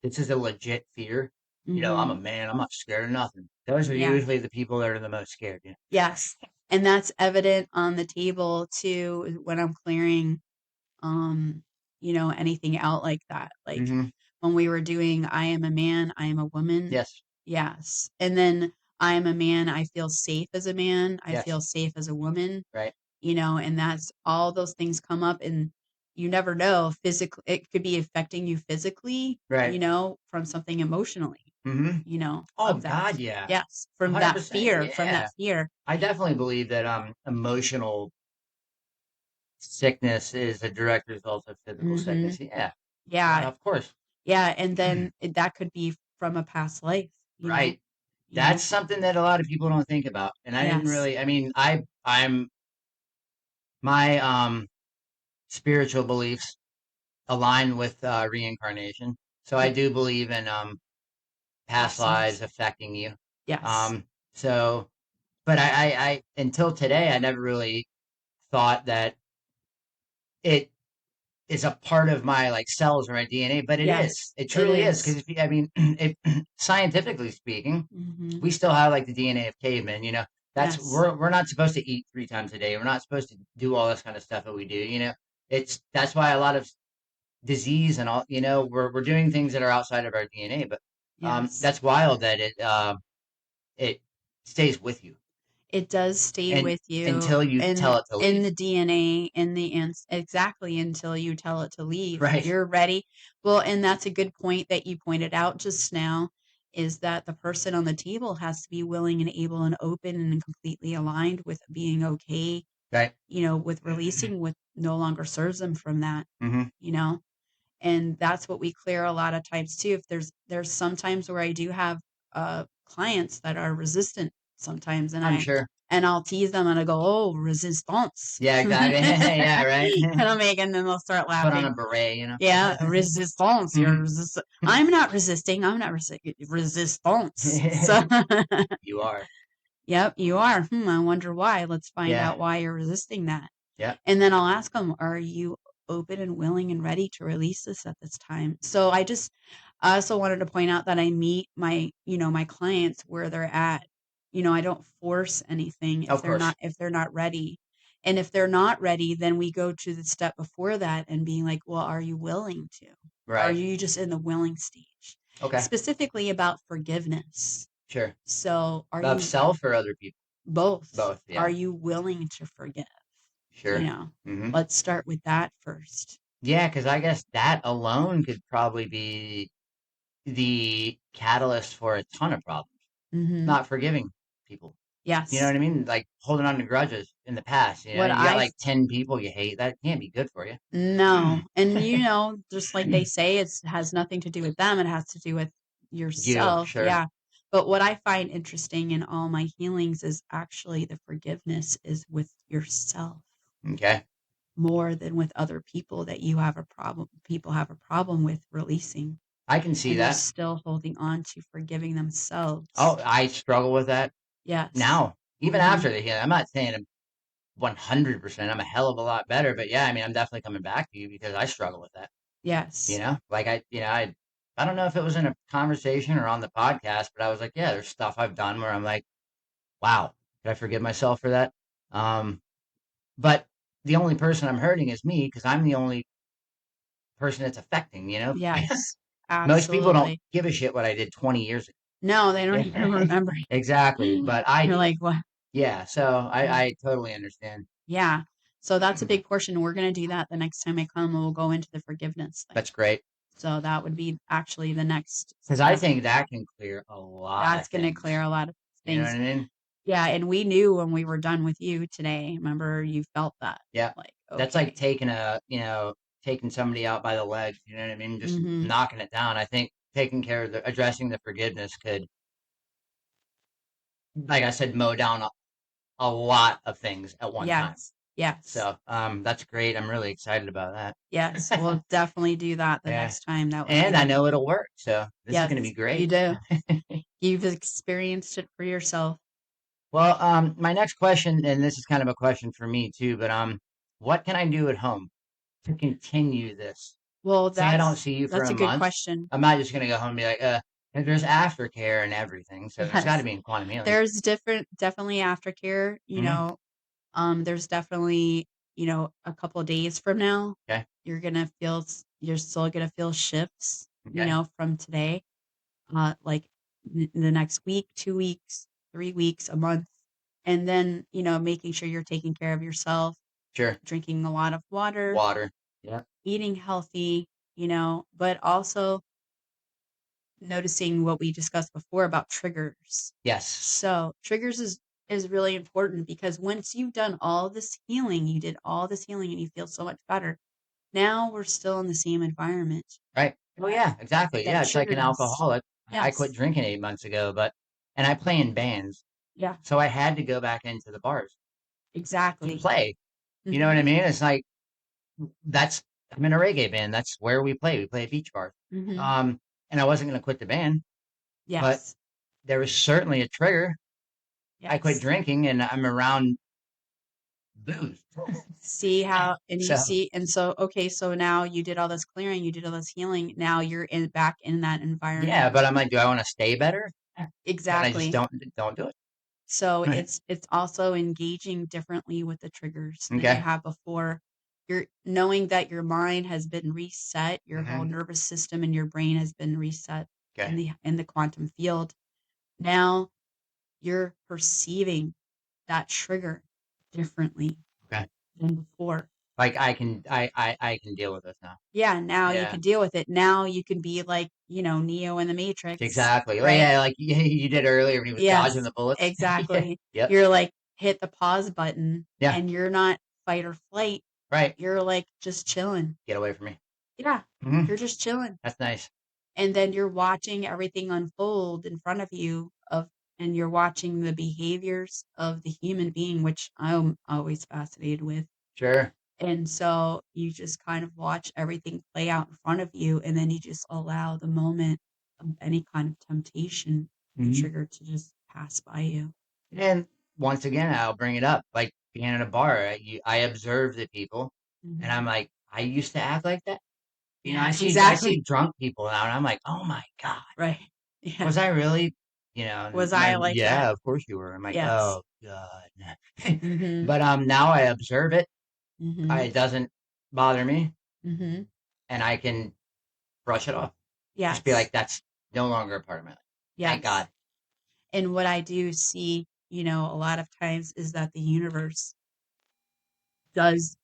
this is a legit fear. I'm a Mm-hmm. man. I'm not scared of nothing. Those are Yeah. usually the people that are the most scared. Yes. And that's evident on the table too when I'm clearing um, anything out like that. Like Mm-hmm. when we were doing I am a man, I am a woman. Yes. Yes. And then I am a man, I feel safe as a man, I Yes. feel safe as a woman, Right. and that's all those things come up and you never know physically it could be affecting you physically, Right. from something emotionally, Mm-hmm. Oh of that. God, yeah. Yes, from that 100%. fear, from that Yeah. fear. I definitely believe that emotional sickness is a direct result of physical Mhm. sickness. Yeah. Yeah. Of course. Yeah, and then that could be from a past life, Right. you That's know? something that a lot of people don't think about. And I didn't Yes. really, I mean, I'm my spiritual beliefs align with reincarnation. So I Yep. do believe in past Past lives. lives affecting you. Yes. Um, so, but I until today, I never really thought that it is a part of my like cells or my DNA, but it is. Yes, It it truly is is. because I mean, scientifically speaking, Mhm. we still have like the DNA of cavemen. That's Yes. we're not supposed to eat 3 times a day. We're not supposed to do all this kind of stuff that we do. That's why a lot of disease and all. We're doing things that are outside of our DNA, but Yes. that's wild that it stays with you It does stay and with you until you tell it to in leave. the DNA, in the exactly until you tell it to leave. Right. You're ready. Well, and that's a good point that you pointed out just now, is that the person on the table has to be willing and able and open and completely aligned with being okay, Right. with releasing what no longer serves them from that, Hmm. you know? And that's what we clear a lot of times too. If there's sometimes where I do have clients that are resistant sometimes, and I'm sure. I'll tease them and I go, "Oh, resistance." Yeah. Exactly. Yeah. Right. And I'm making them, they'll start Put on a laughing. beret. Yeah, resistance. You're I'm not resisting. I'm not resistance. So, You are. yep, you are. I wonder why. Let's find Yeah. out why you're resisting that. Yeah. And then I'll ask them, "Are you open and willing and ready to release this at this time?" So I also wanted to point out that I meet my clients where they're at. I don't force anything Of course. if they're not ready. And if they're not ready, then we go to the step before that and being like, "Well, are you willing to? Are Right. you just in the willing stage?" Okay. Specifically about forgiveness. Sure. So, are Of you self or other people? both? Both. Are Yeah. you willing to forgive? You Sure. know, Hmm. let's start with that first. Yeah, because I guess that alone could probably be the catalyst for a ton of problems. Mhm. Not forgiving people. You know Yes. what I mean? Like holding on to grudges in the past. What You got I like 10 people you hate. That can't be good for you. No, and just like they say, it has nothing to do with them, it has to do with You, yourself, sure. yeah. But what I find interesting in all my healings is actually the forgiveness is with yourself Okay. more than with other people that people have a problem with releasing, I can see and they're that. still holding on to forgiving Oh, themselves. I struggle with that Yes. now, even Mhm. after the healing. I'm not saying I'm 100%. I'm a hell of a lot better, but yeah, I mean, I'm definitely coming back to you because I struggle with that. Yes. Like I don't know if it was in a conversation or on the podcast, but I was like, yeah, there's stuff I've done where I'm like, wow, did I forgive myself for that? Um, but the only person I'm hurting is me because I'm the only person it's affecting. Yes. Most people don't Absolutely. give a shit what I did 20 years No, they don't ago. even remember. Exactly. But I You're do. like, "What?" Yeah. So Yeah. I totally understand. Yeah. So that's a big portion. We're going to do that the next time I come, and we'll go into the forgiveness thing. That's great. So that would be actually the next Because I think that can clear a lot That's of going to things. clear a lot of You know what things. I mean? Yeah, and we knew when we were done with you today. Remember, you felt that. Yeah. Like, That's like okay. taking somebody out by the legs. You know what I mean? Just Mhm. knocking it down. I think taking care of addressing the forgiveness could, like I said, mow down a lot of things at one time. Yes. Yes. So, that's great. I'm really excited about Yes. that. We'll definitely do that the Yeah. next time. That would be And I the know it'll work. So this is going to be Yes, you great. do. You've experienced it for yourself. Well, my next question, and this is kind of a question for me too, but what can I do at home to continue this? Well, Say I don't see you for that's a a good month. question. I'm not just gonna go home and be like, and there's aftercare and everything, so there's got to Yes. be in quantum healing. There's definitely aftercare, Hmm. there's definitely, a couple of days from now, Okay. you're still gonna feel shifts, Okay. from today, like the next week, 2 weeks, 3 weeks, a month. And then, making sure you're taking care of yourself, Sure. drinking a lot of water, Water. Yeah. eating healthy, but also noticing what we discussed before about triggers. Yes. So triggers is really important because once you've done all this healing, you did all this healing and you feel so much better. Now we're still in the same environment Right. Oh yeah, exactly. that Yeah, it's like an triggered us. alcoholic. I quit Yes. drinking 8 months ago, and I play in bands, Yeah, so I had to go back into the bars to exactly. play. You know Mhm. what I mean? It's like that's I'm in a reggae band. That's where we play. We play at beach bars. Mhm. Um, and I wasn't going to quit the band, but Yes. there was certainly a trigger. I quit Yes. drinking, and I'm around booze. See how and you So see and so okay, so now you did all this clearing, you did all this healing. Now you're in back in that yeah, environment. but I'm like, do I want to stay better? Then I just Exactly. don't do it. So Right. it's also engaging differently with the triggers than you Okay. have before. You're knowing that your mind has been reset, your whole Hmm. nervous system and your brain has been reset Okay. in the quantum field. Now you're perceiving that trigger differently Okay. than before. Like I can deal with this now. Yeah, now you Yeah. can deal with it. Now you can be like, Neo in the Matrix, Exactly. Well, right? yeah, like you did earlier when he was dodging Yes, the bullets. Yeah. exactly. Yep. You're like, hit the pause button Yeah. and you're not fight or flight. Right. You're like just chilling. Get away from me. Yeah, Hmm. you're just chilling. That's nice. And then you're watching everything unfold in front of you and you're watching the behaviors of the human being, which I'm always fascinated with. Sure. And so you just kind of watch everything play out in front of you, and then you just allow the moment of any kind of temptation, the Hmm. trigger to just pass by you. And once again, I'll bring it up. Like being in a bar, I observe the people, and I'm Mhm. like, I used to act like that. Yeah, I exactly. see drunk people now, and I'm like, oh my God, Right. Yeah. was I really? Was I like that? Yeah, of course you were. I'm like, Yes. oh God. Mhm. But now I observe it. Mhm. It doesn't bother me, Mhm. and I can brush it off. Just be Yes. like, that's no longer a part of my life. Thank Yes. God. And what I do see, a lot of times is that the universe does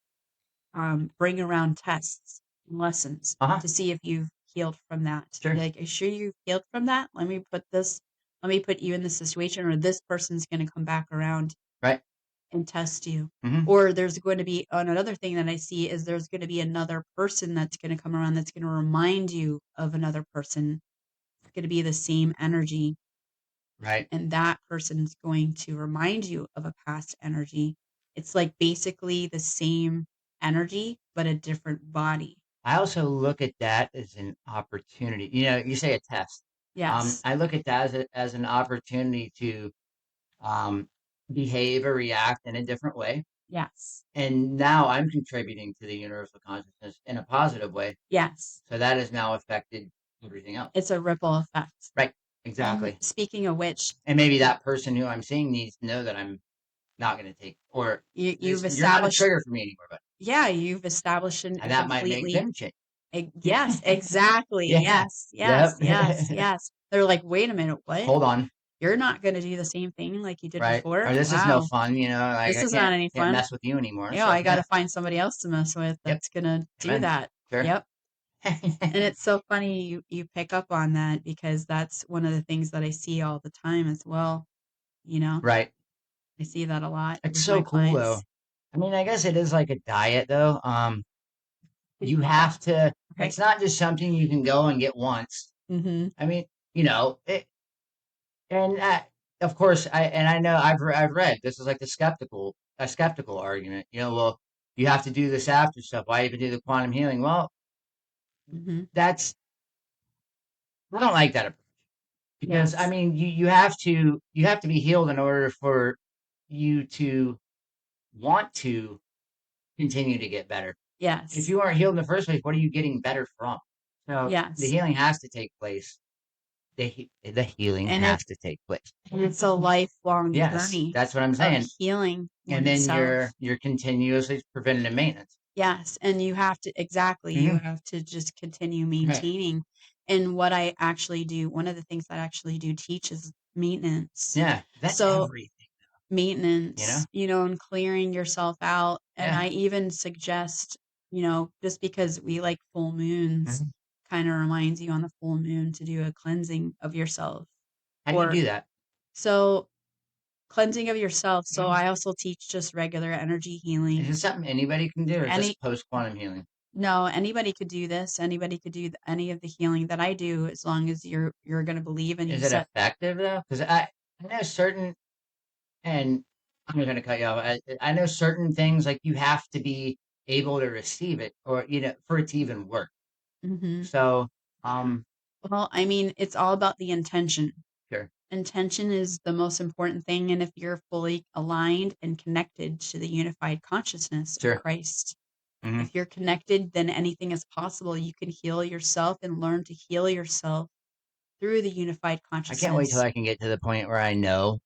bring around tests and lessons Uh-huh. to see if you've healed from that. Sure. Like, are you sure you've healed from that? Let me put you in this situation, or this person's going to come back around Right. and test you. Hmm. Or there's going to be another thing that I see is there's going to be another person that's going to come around that's going to remind you of another person. It's going to be the same energy, Right. and that person's going to remind you of a past energy. It's like basically the same energy, but a different body. I also look at that as an opportunity. You say a test. Yes. I look at that as an opportunity to um, behave or react in a different way. Yes. And now I'm contributing to the universal consciousness in a positive way. Yes. So that has now affected everything else. It's a ripple effect. Right. And Exactly. speaking of which, And maybe that person who I'm seeing needs to know that I'm not going to take, or you've you're not a established, trigger for me anymore, but, yeah, you've established and a that might make completely, them change. yes, exactly. Yeah. Yes, Yep. yes, yes, yes. They're like, wait a minute, what? Hold on. you're not going to do the same thing like you did Right. before. Or this is no Wow, fun, like this I is not any can't fun. mess with you anymore. Yeah, I So got yeah. to find somebody else to mess with Yep. that's going to do Amen. that. Sure. Yep. And it's so funny you pick up on that because that's one of the things that I see all the time as well. Right. I see that a lot It's with so my cool though. clients. I mean, I guess it is like a diet though. You have to, Okay. it's not just something you can go and get once. Mm-hmm. I mean, and of course, I know I've read this is like a skeptical argument. Well, you have to do this after stuff. Why even do the quantum healing? Well, Mm-hmm. that's I don't like that approach because I Yes. mean, you have to be healed in order for you to want to continue to get better. If Yes. you aren't healed in the first place, what are you getting better from? So the Yes. healing has to take place. The healing And has to take place. it's a lifelong Yes, journey that's what I'm of saying. healing And then oneself. you're continuously preventative maintenance. Yes, and you have to exactly, you Hmm. have to just continue Right. maintaining. And what I actually do, one of the things that I actually do teach is maintenance. Yeah, that's So everything. You know. maintenance, and clearing yourself out. And Yeah. I even suggest, just because we like full moons, Hmm. kind of reminds you on the full moon to do a cleansing of yourself. How do you Or do that? so cleansing of yourself. So Mhm. I also teach just regular energy Is healing. this something anybody can do, or is this Any post quantum healing? No, anybody could do this. Anybody could do any of the healing that I do as long as you're going to believe and you Is it set. effective though? Because I know certain, and I'm going to cut you off. I know certain things like you have to be able to receive it, or for it to even work. Hmm. So, um, Well, I mean, it's all about the intention. sure, Intention is the most important thing. And if you're fully aligned and connected to the unified consciousness of sure. Christ, Hmm. if you're connected, then anything is possible. You can heal yourself and learn to heal yourself through the unified I can't wait till consciousness. I can get to the point where I know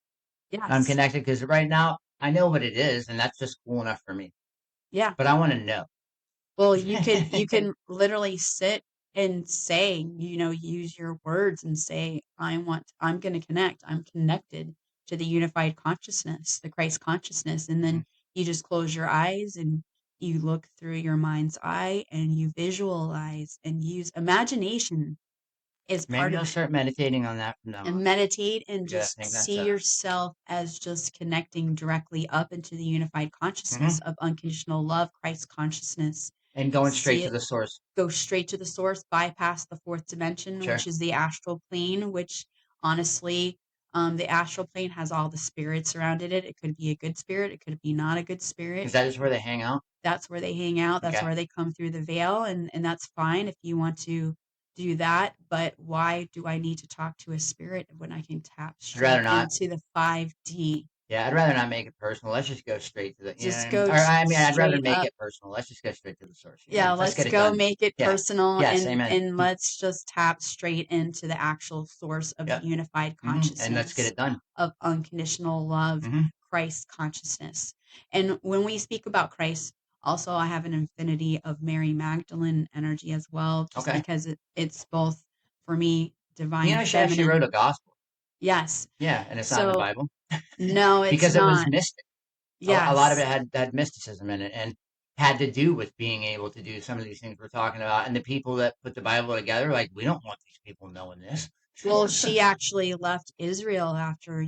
I'm Yes. connected. Because right now I know what it is, and that's just cool enough for me. Yeah. But I want to know. Well, you can literally sit and say, use your words and say, I'm going to connect. I'm connected to the unified consciousness, the Christ consciousness. And Mhm. then you just close your eyes and you look through your mind's eye and you visualize and use imagination is part Maybe of I'll it. start meditating on that from now And on. meditate and Because I just think that's see yourself as just connecting directly up into the unified consciousness mhm. of unconditional love, Christ consciousness. And going straight See to it, the source. go straight to the source, bypass the fourth dimension, Sure. which is the astral plane, which honestly, the astral plane has all the spirits surrounded it. It could be a good spirit, it could be not a good spirit. Is that just where they hang out? That's where they hang out. That's Okay. where they come through the veil, and that's fine if you want to do that. But why do I need to talk to a spirit when I can tap I'd rather straight not. into the 5D? Yeah, I'd rather not make it personal. Let's just go straight to the, you know what Just I mean? go Or I mean, I'd rather straight make up. it personal. Let's just go straight to the source. Yeah, Let's let's get it go done. make it Yeah. personal Yes. and Amen. and let's just tap straight into the actual source of the Yep. unified And let's get consciousness it done. of unconditional love, Hmm. Christ consciousness. And when we speak about Christ, also I have an infinity of Mary Magdalene energy as well, just Okay. because it's both for me divine She actually wrote feminine. a gospel. Yes. Yeah, and it's not in the So Bible no, it's because it was not. mystic. A lot of Yes. it had mysticism in it and had to do with being able to do some of these things we're talking about. And the people that put the Bible together, like, we don't want these people knowing this. Well, she actually left Israel after,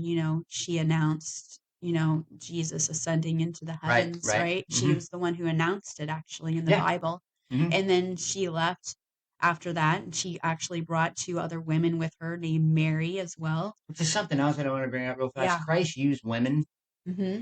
she announced, Jesus ascending into the Right, heavens, right. right? She Hmm. was the one who announced it actually in the Yeah. Bible. Hmm. And then she left after that, and she actually brought two other women with her named Mary as well. Which is something else that I want to bring up real fast. Yeah. Christ used women Mm-hmm.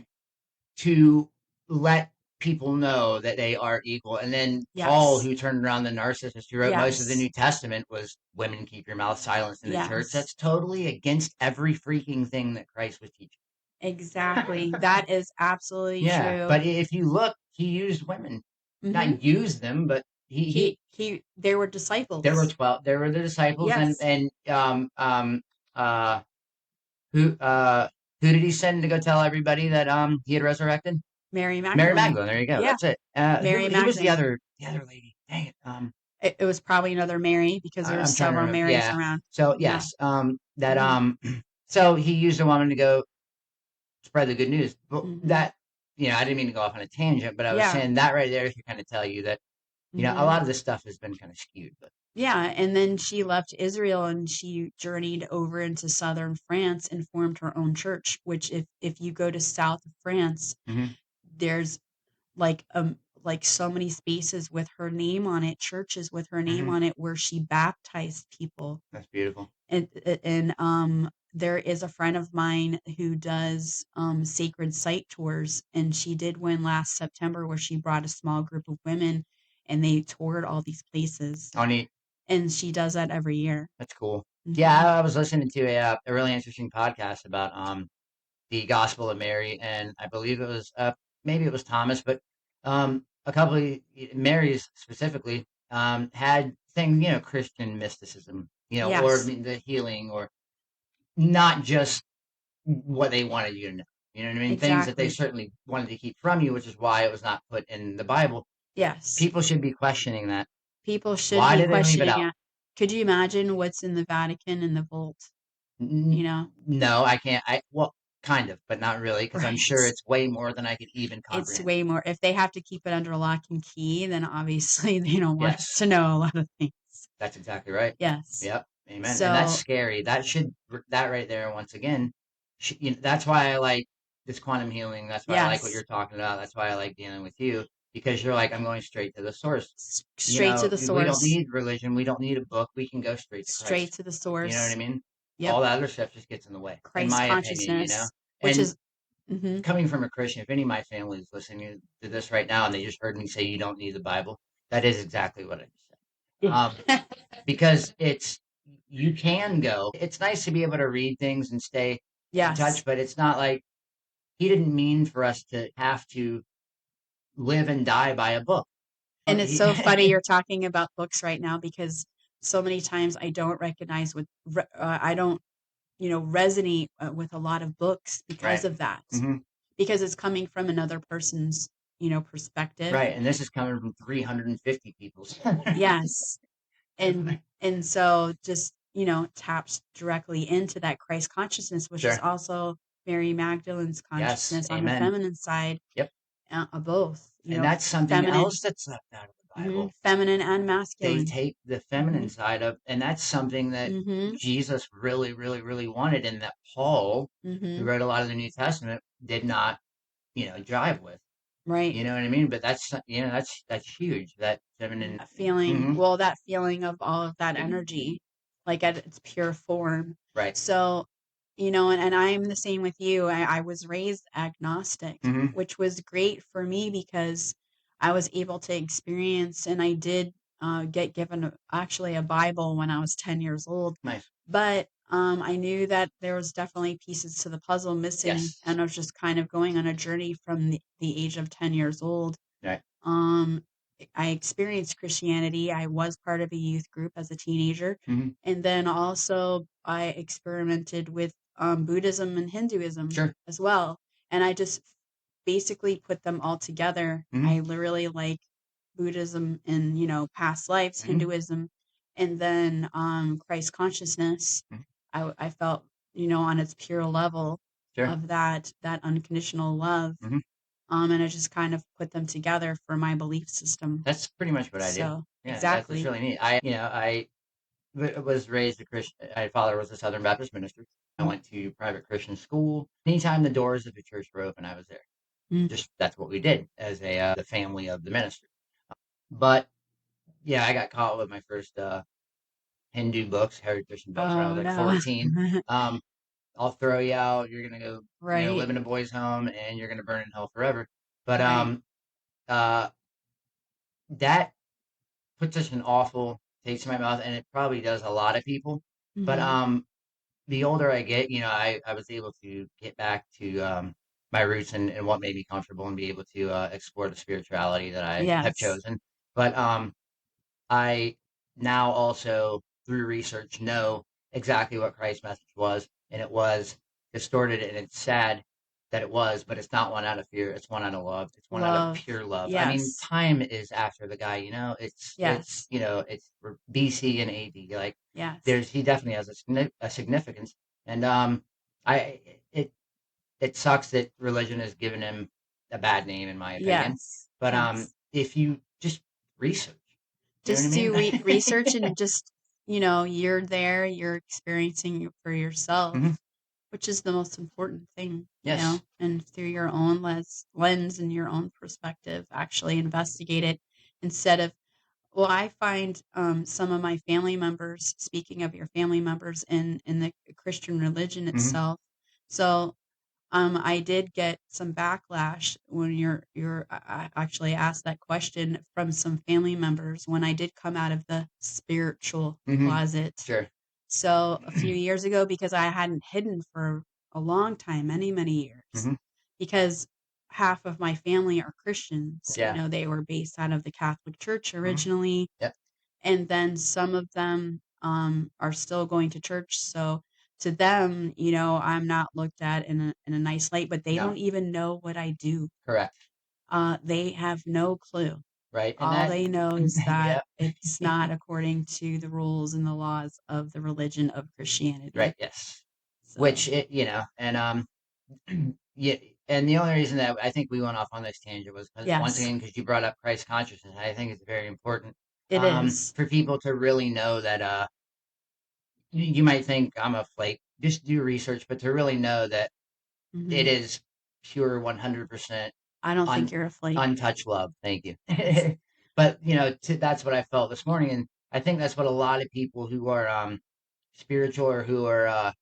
to let people know that they are equal. And then Paul, Yes. who turned around the narcissist, who wrote most of the Yes. New Testament, was women keep your mouth silenced in the church. Yes. That's totally against every freaking thing that Christ was teaching. Exactly. That is absolutely Yeah, true. but if you look, he used women, Mm-hmm. not used them, but There were there were disciples. 12. There were the disciples, and Yes. and uh who uh who did he send to go tell everybody that he had resurrected? Mary Mary Magdalene. Magdalene. There you go. Yeah. That's it. Mary Who was the Magdalene. other lady? Dang it. It was probably another Mary because there was I'm trying to several remember. Marys Yeah. around. So Yeah. yes, that Mhm. So he used a woman to go spread the good news. But that, I didn't mean to go off on a tangent, but I was saying that right there should kind of tell you that, a lot of this stuff has been kind of skewed. But yeah, and then she left Israel and she journeyed over into southern France and formed her own church, which if you go to south of France, there's like so many spaces with her name on it, churches with her name on it where she baptized people. That's beautiful. And there is a friend of mine who does sacred site tours, and she did one last September where she brought a small group of women and they toured all these places. Oh, neat. And she does that every year. That's cool. Yeah, I was listening to a really interesting podcast about the Gospel of Mary, and I believe it was maybe it was Thomas, but a couple of Marys specifically had things, Christian mysticism, or the healing, or not just what they wanted you to know. You know what I mean? Things that they certainly wanted to keep from you, which is why it was not put in the Bible. Yes. People should be questioning that. People should Why be did they leave it questioning out? it. Could you imagine what's in the Vatican in the vault? You know? No, I can't. Well, kind of, but not really, because I'm sure Right. it's way more than I could even It's comprehend. way more. If they have to keep it under lock and key, then obviously they don't want us to know a lot of things. That's exactly right. Yes. Yep. Amen. So, And that's scary. That right there, once again, that's why I like this quantum healing. That's why I like what you're talking about. That's why I like dealing with you, because you're like, I'm going straight to the source. Straight to the We don't source. need religion. We don't need a book. We can go straight to Christ. Straight to the source. You know what I mean? Yep. All that other stuff just gets in the way, in Christ my consciousness, opinion, which is coming from a Christian. If any of my family is listening to this right now and they just heard me say you don't need the Bible, that is exactly what I just said. Because you can go. It's nice to be able to read things and stay in touch, but it's not like he didn't mean for us to have to live and die by a book. And it's so funny you're talking about books right now, because so many times I don't recognize I don't, resonate with a lot of books because of that. Because it's coming from another person's, perspective. Right, and this is coming from 350 people. Yes. And so just, taps directly into that Christ consciousness, which is also Mary Magdalene's consciousness on the feminine side. Yep. Of both. And that's something else that's left out of the Bible. Feminine and masculine. They take the feminine side of, and that's something that Jesus really, really, really wanted, and that Paul, who wrote a lot of the New Testament, did not, drive with. Right. You know what I mean? But that's huge. That feminine feeling. Well, that feeling of all of that energy, like at its pure form. Right. So, and I'm the same with you. I was raised agnostic, which was great for me because I was able to experience, and I did get given actually a Bible when I was 10 years old. Nice. But I knew that there was definitely pieces to the puzzle missing, and I was just kind of going on a journey from the age of 10 years old. Right. I experienced Christianity. I was part of a youth group as a teenager. And then also I experimented with Buddhism and Hinduism as well. And I just basically put them all together. I really like Buddhism and, past lives, Hinduism, and then Christ consciousness. I felt, on its pure level of that unconditional love. And I just kind of put them together for my belief system. That's pretty much what I do. So, yeah, exactly. That's really neat. I was raised a Christian. My father was a Southern Baptist minister. I went to private Christian school. Anytime the doors of the church were open, I was there. Just that's what we did as the family of the minister. But yeah, I got caught with my first Hindu books, Harry Christian books when I was like 14. I'll throw you out. You're gonna go, live in a boys' home, and you're gonna burn in hell forever. But that puts such an awful taste in my mouth, and it probably does a lot of people. But the older I get, I was able to get back to my roots and what made me comfortable and be able to explore the spirituality that I have chosen. But I now also, through research, know exactly what Christ's message was, and it was distorted, and it's sad that it was, but it's not one out of fear. It's one out of love. It's one out of pure love. I mean, time is after the guy. It's BC and AD. Like, he definitely has a significance, and I it it sucks that religion has given him a bad name, in my opinion. Yes. But Yes. if you just research, you know what I Just do research mean? and just, you're there, you're experiencing it for yourself, hmm which is the most important thing, Yes. and through your own lens and your own perspective, actually investigate it instead of, well, I find some of my family members, speaking of your family members in the Christian religion hmm itself, so I did get some backlash when I actually asked that question from some family members when I did come out of the spiritual hmm closet. Sure. So a few years ago, because I hadn't hidden for a long time, many, many years, hmm because half of my family are Christians. Yeah. They were based out of the Catholic Church hmm originally, Yep. and then some of them are still going to church. So to them, I'm not looked at in a nice light, but they No. don't even know what I do. Correct. They have no clue. Right. And All that. they know is that Yeah. it's not according to the rules and the laws of the religion of Right. Christianity. Yes. So, Which and yeah, and the only reason that I think we went off on this tangent was once yes, again because you brought up Christ consciousness. I think it's very important it is. for people to really know that you might think I'm a flake. Just do research, but to really know that it Hmm. is pure 100% I don't think un, you're a flake. untouched love. Thank you. Yes. But that's what I felt this morning, and I think that's what a lot of people who are spiritual or who are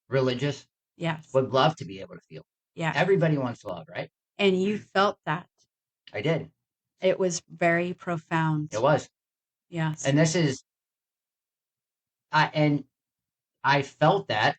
religious Yes. would love to be able to feel. Yeah. Everybody wants love, right? And you felt that. I did. It was very It profound. was, Yes. and this is and I felt that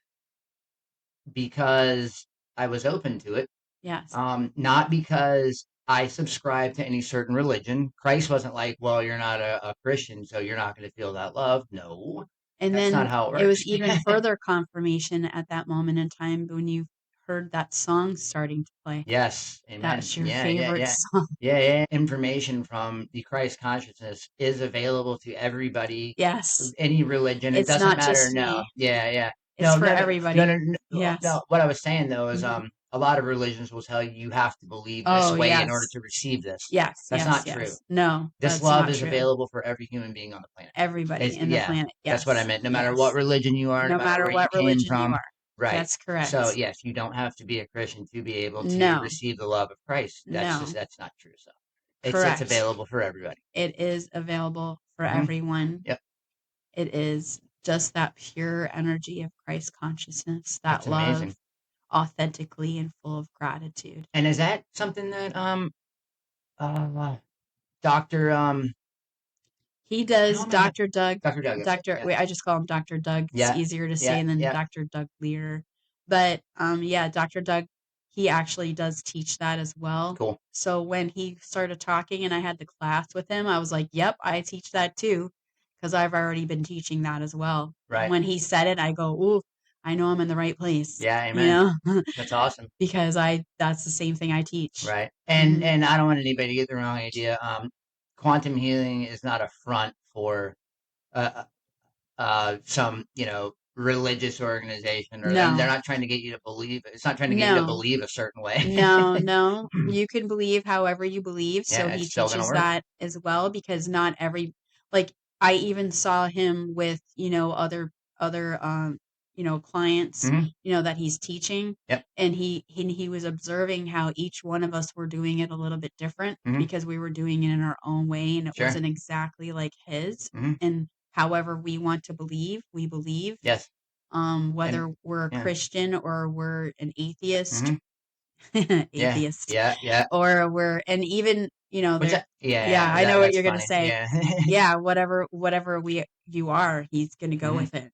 because I was open to it. Yes. Not because I subscribe to any certain religion. Christ wasn't like, well, you're not a Christian, so you're not going to feel that love. No, And that's not then how it it was works. even further confirmation at that moment in time when you heard that song starting to play. Yes, That amen. was your Yeah, yeah, favorite yeah. song. Yeah, yeah. Information from the Christ consciousness is available to everybody, Yes. any religion. It It's doesn't not matter. just No. me. Yeah, yeah. It's No, for no, no, no, everybody. no, no, Yes. no. What I was saying though is Mhm. a lot of religions will tell you you have to believe this Oh, way in order yes. to receive this. Yes, That's yes, not true. yes. No, This that's love not is true. available for every human being on the planet. Everybody in the Yeah, planet. that's what I Yes. meant. No matter what Yes. religion you are, no No matter matter where you what came religion you from, are. right. That's So correct. yes, you don't have to be a Christian to be able to No. receive the love of Christ. No. That's not true. So it's Correct. available for everybody. It is available for hmm everyone. Yep, It is just that pure energy of Christ consciousness, it's that love amazing. authentically and full of gratitude. And is that something that Doctor He how does am I gonna Dr. Doug, Doctor Doug? That's it. Dr. Yeah, Wait, I just call him Dr. Doug. It's yeah, easier to yeah, say than yeah. Dr. Doug Lear. But yeah, Dr. Doug, he actually does teach that as well. Cool. So when he started talking and I had the class with him, I was like, yep, I teach that too, because I've already been teaching that as well. And Right. when he said it, I go, ooh, I know I'm in the right place, Yeah. Amen. That's awesome. because that's the same thing I teach. Right. Hmm. And I don't want anybody to get the wrong idea. Quantum healing is not a front for uh, some religious organization or them. They're No, not trying to get you to believe. It's not trying to get you to no. believe a certain way. No, no. You can believe however you believe. So Yeah, he it's still gonna teaches work. that as well, because not every, like, I even saw him with, other clients, hmm that he's teaching, Yep. and he was observing how each one of us were doing it a little bit different hmm because we were doing it in our own way and it Sure. wasn't exactly like his. hmm And however we want to believe, we believe. Yes. And Whether we're a yeah. Christian or we're an atheist, hmm Yeah. atheist, Yeah. Yeah. or we're, and even, Which there, yeah, yeah, I know what that's you're gonna funny. say. Yeah. Yeah, whatever you are, he's gonna go hmm with it.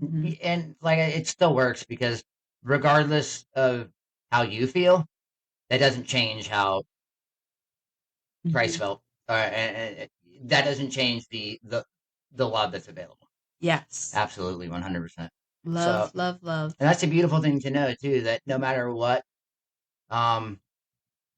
Hmm. And like it still works because regardless of how you feel, that doesn't change how Price Hmm. felt. And that doesn't change the love that's available. Yes. Absolutely, 100%. So, Love, love, love. and that's a beautiful thing to know too. That um,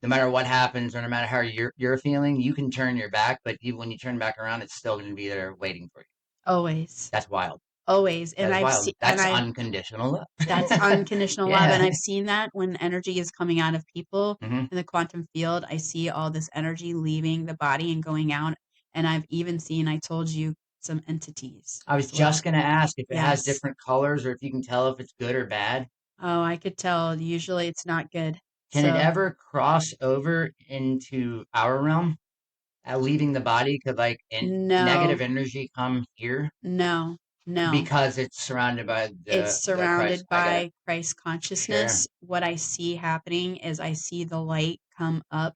no matter what happens, or no matter how you're feeling, you can turn your back, but when you turn back around, it's still going to be there waiting for you. Always. That's wild. Always. And That's I've wild. seen, That's unconditional love. that's unconditional love. Yeah. And I've seen that when energy is coming out of people hmm in the quantum field, I see all this energy leaving the body and going out. And I've even seen, I told you, some entities I was as well. just gonna ask if it has Yes. different colors or if you can tell if it's good or bad. Oh, I could tell. Usually it's not good. Can it So, ever cross over into our realm, leaving the body? Could like no, negative energy come here no, no. because it's surrounded by It's the Christ? surrounded I get it. by Christ Sure. consciousness. What I see happening is I see the light come up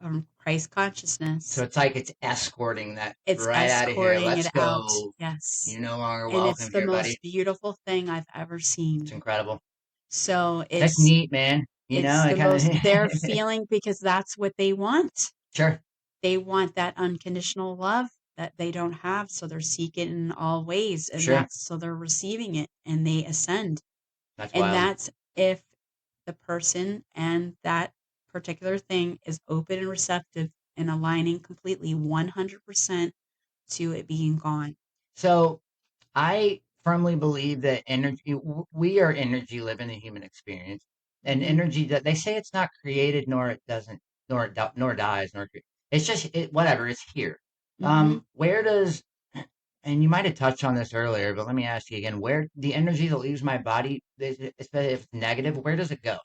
from Christ So consciousness. it's like it's escorting that It's right out of here. escorting Let's it out. go. Yes. You're no longer And it's welcome the here, buddy. most beautiful thing I've ever It's seen. incredible. So That's neat, man. it's I the kind most, they're of feeling, because that's what they want. sure. They want that unconditional love that they don't have. So they're seeking in all ways. And Sure. that's, so they're receiving it and they ascend. That's And wild. that's if the person and that particular thing is open and receptive and aligning completely 100% to it being gone. So I firmly believe that energy, we are energy living the human experience. And Mhm. energy that they say it's not created, nor it doesn't, nor dies, it's just whatever, it's here. Mhm. Where does, and you might have touched on this earlier, but let me ask you again, where the energy that leaves my body, especially if it's negative, where does it go?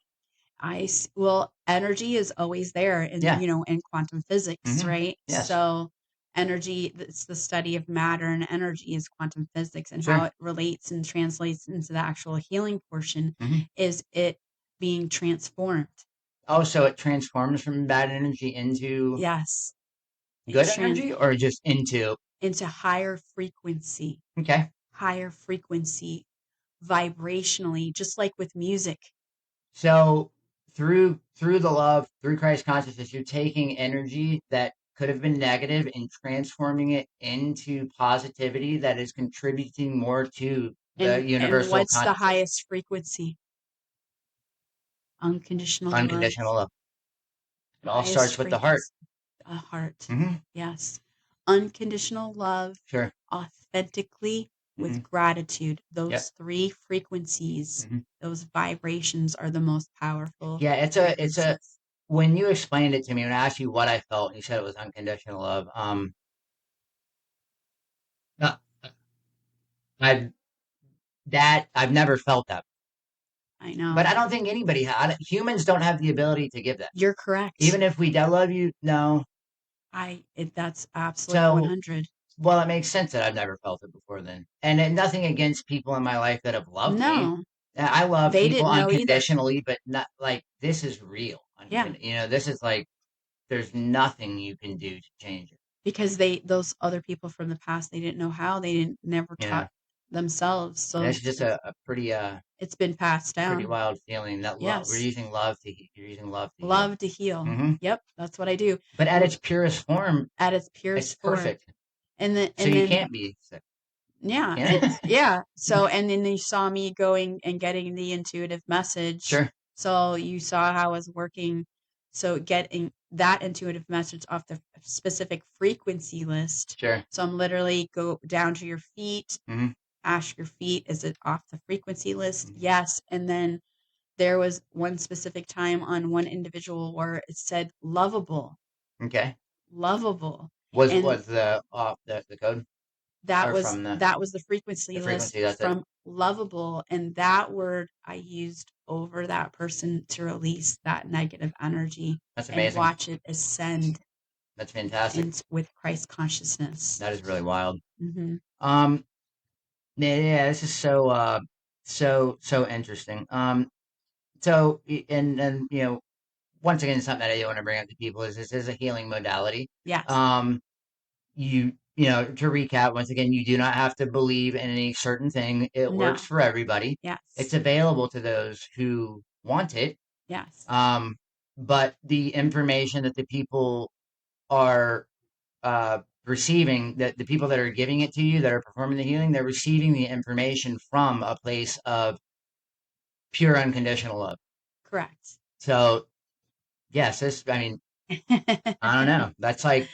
Well, energy is always there in, Yeah. in quantum physics, right? Yes. So energy, it's the study of matter, and energy is quantum physics, and how Sure. it relates and translates into the actual healing portion hmm is it being transformed. Oh, so it transforms from bad energy into Yes. good It's energy or just into, into higher frequency, okay. higher frequency, vibrationally, just like with music. So through the love, through Christ consciousness, you're taking energy that could have been negative and transforming it into positivity that is contributing more to the And universal what's the consciousness. highest frequency? Unconditional love. Unconditional love. It all Highest starts with the heart. frequency. A heart. hmm Yes. Unconditional love, Sure. authentically, hmm with gratitude. Yep. Those three frequencies, hmm those vibrations are the most powerful Yeah, it's a frequencies. when you explained it to me, when I asked you what I felt, and you said it was unconditional love. No, I've I've never felt that, I but know. I don't think anybody had. Humans don't have the ability to give that. You're correct. Even if we love you, no. That's absolutely So, 100. well, it makes sense that I've never felt it before then. And nothing against people in my life that have loved me. No, I love they people didn't know either. unconditionally, but not like this is real. Yeah, This is like there's nothing you can do to change it. because those other people from the past, they didn't know how. They didn't never You know, taught themselves. and So it's just a it's been passed pretty down. wild feeling that love. We're Yes. using love to you're using love to heal. Love to heal. hmm Yep, that's what I do. But at And its purest form, at its it's purest form. perfect. So And you then can't be sick. yeah, Yeah. yeah. So and then you saw me going and getting the intuitive message. Sure. So you saw how I was working. So getting that intuitive message off the specific frequency list. Sure. So I'm literally go down to your feet, hmm ask your feet, is it off the frequency list? hmm Yes. And then there was one specific time on one individual where it said lovable, Okay. lovable. Was And the code that or was from that was the the frequency list frequency? That's it. from lovable, and that word I used over that person to release that negative energy That's and amazing. watch it ascend That's fantastic. with Christ consciousness. That is really wild. hmm Um, yeah, this is so interesting. And once again, something that I do want to bring up to people is this is a healing modality. Yes. Um, to recap once again, you do not have to believe in any certain thing. It works No. for everybody. Yes. It's available to those who want it. Yes. Um, but the information that the people are receiving, that the people that are giving it to you, that are performing the healing, they're receiving the information from a place of pure unconditional love. Correct. So, yes, I mean, I don't know. That's like,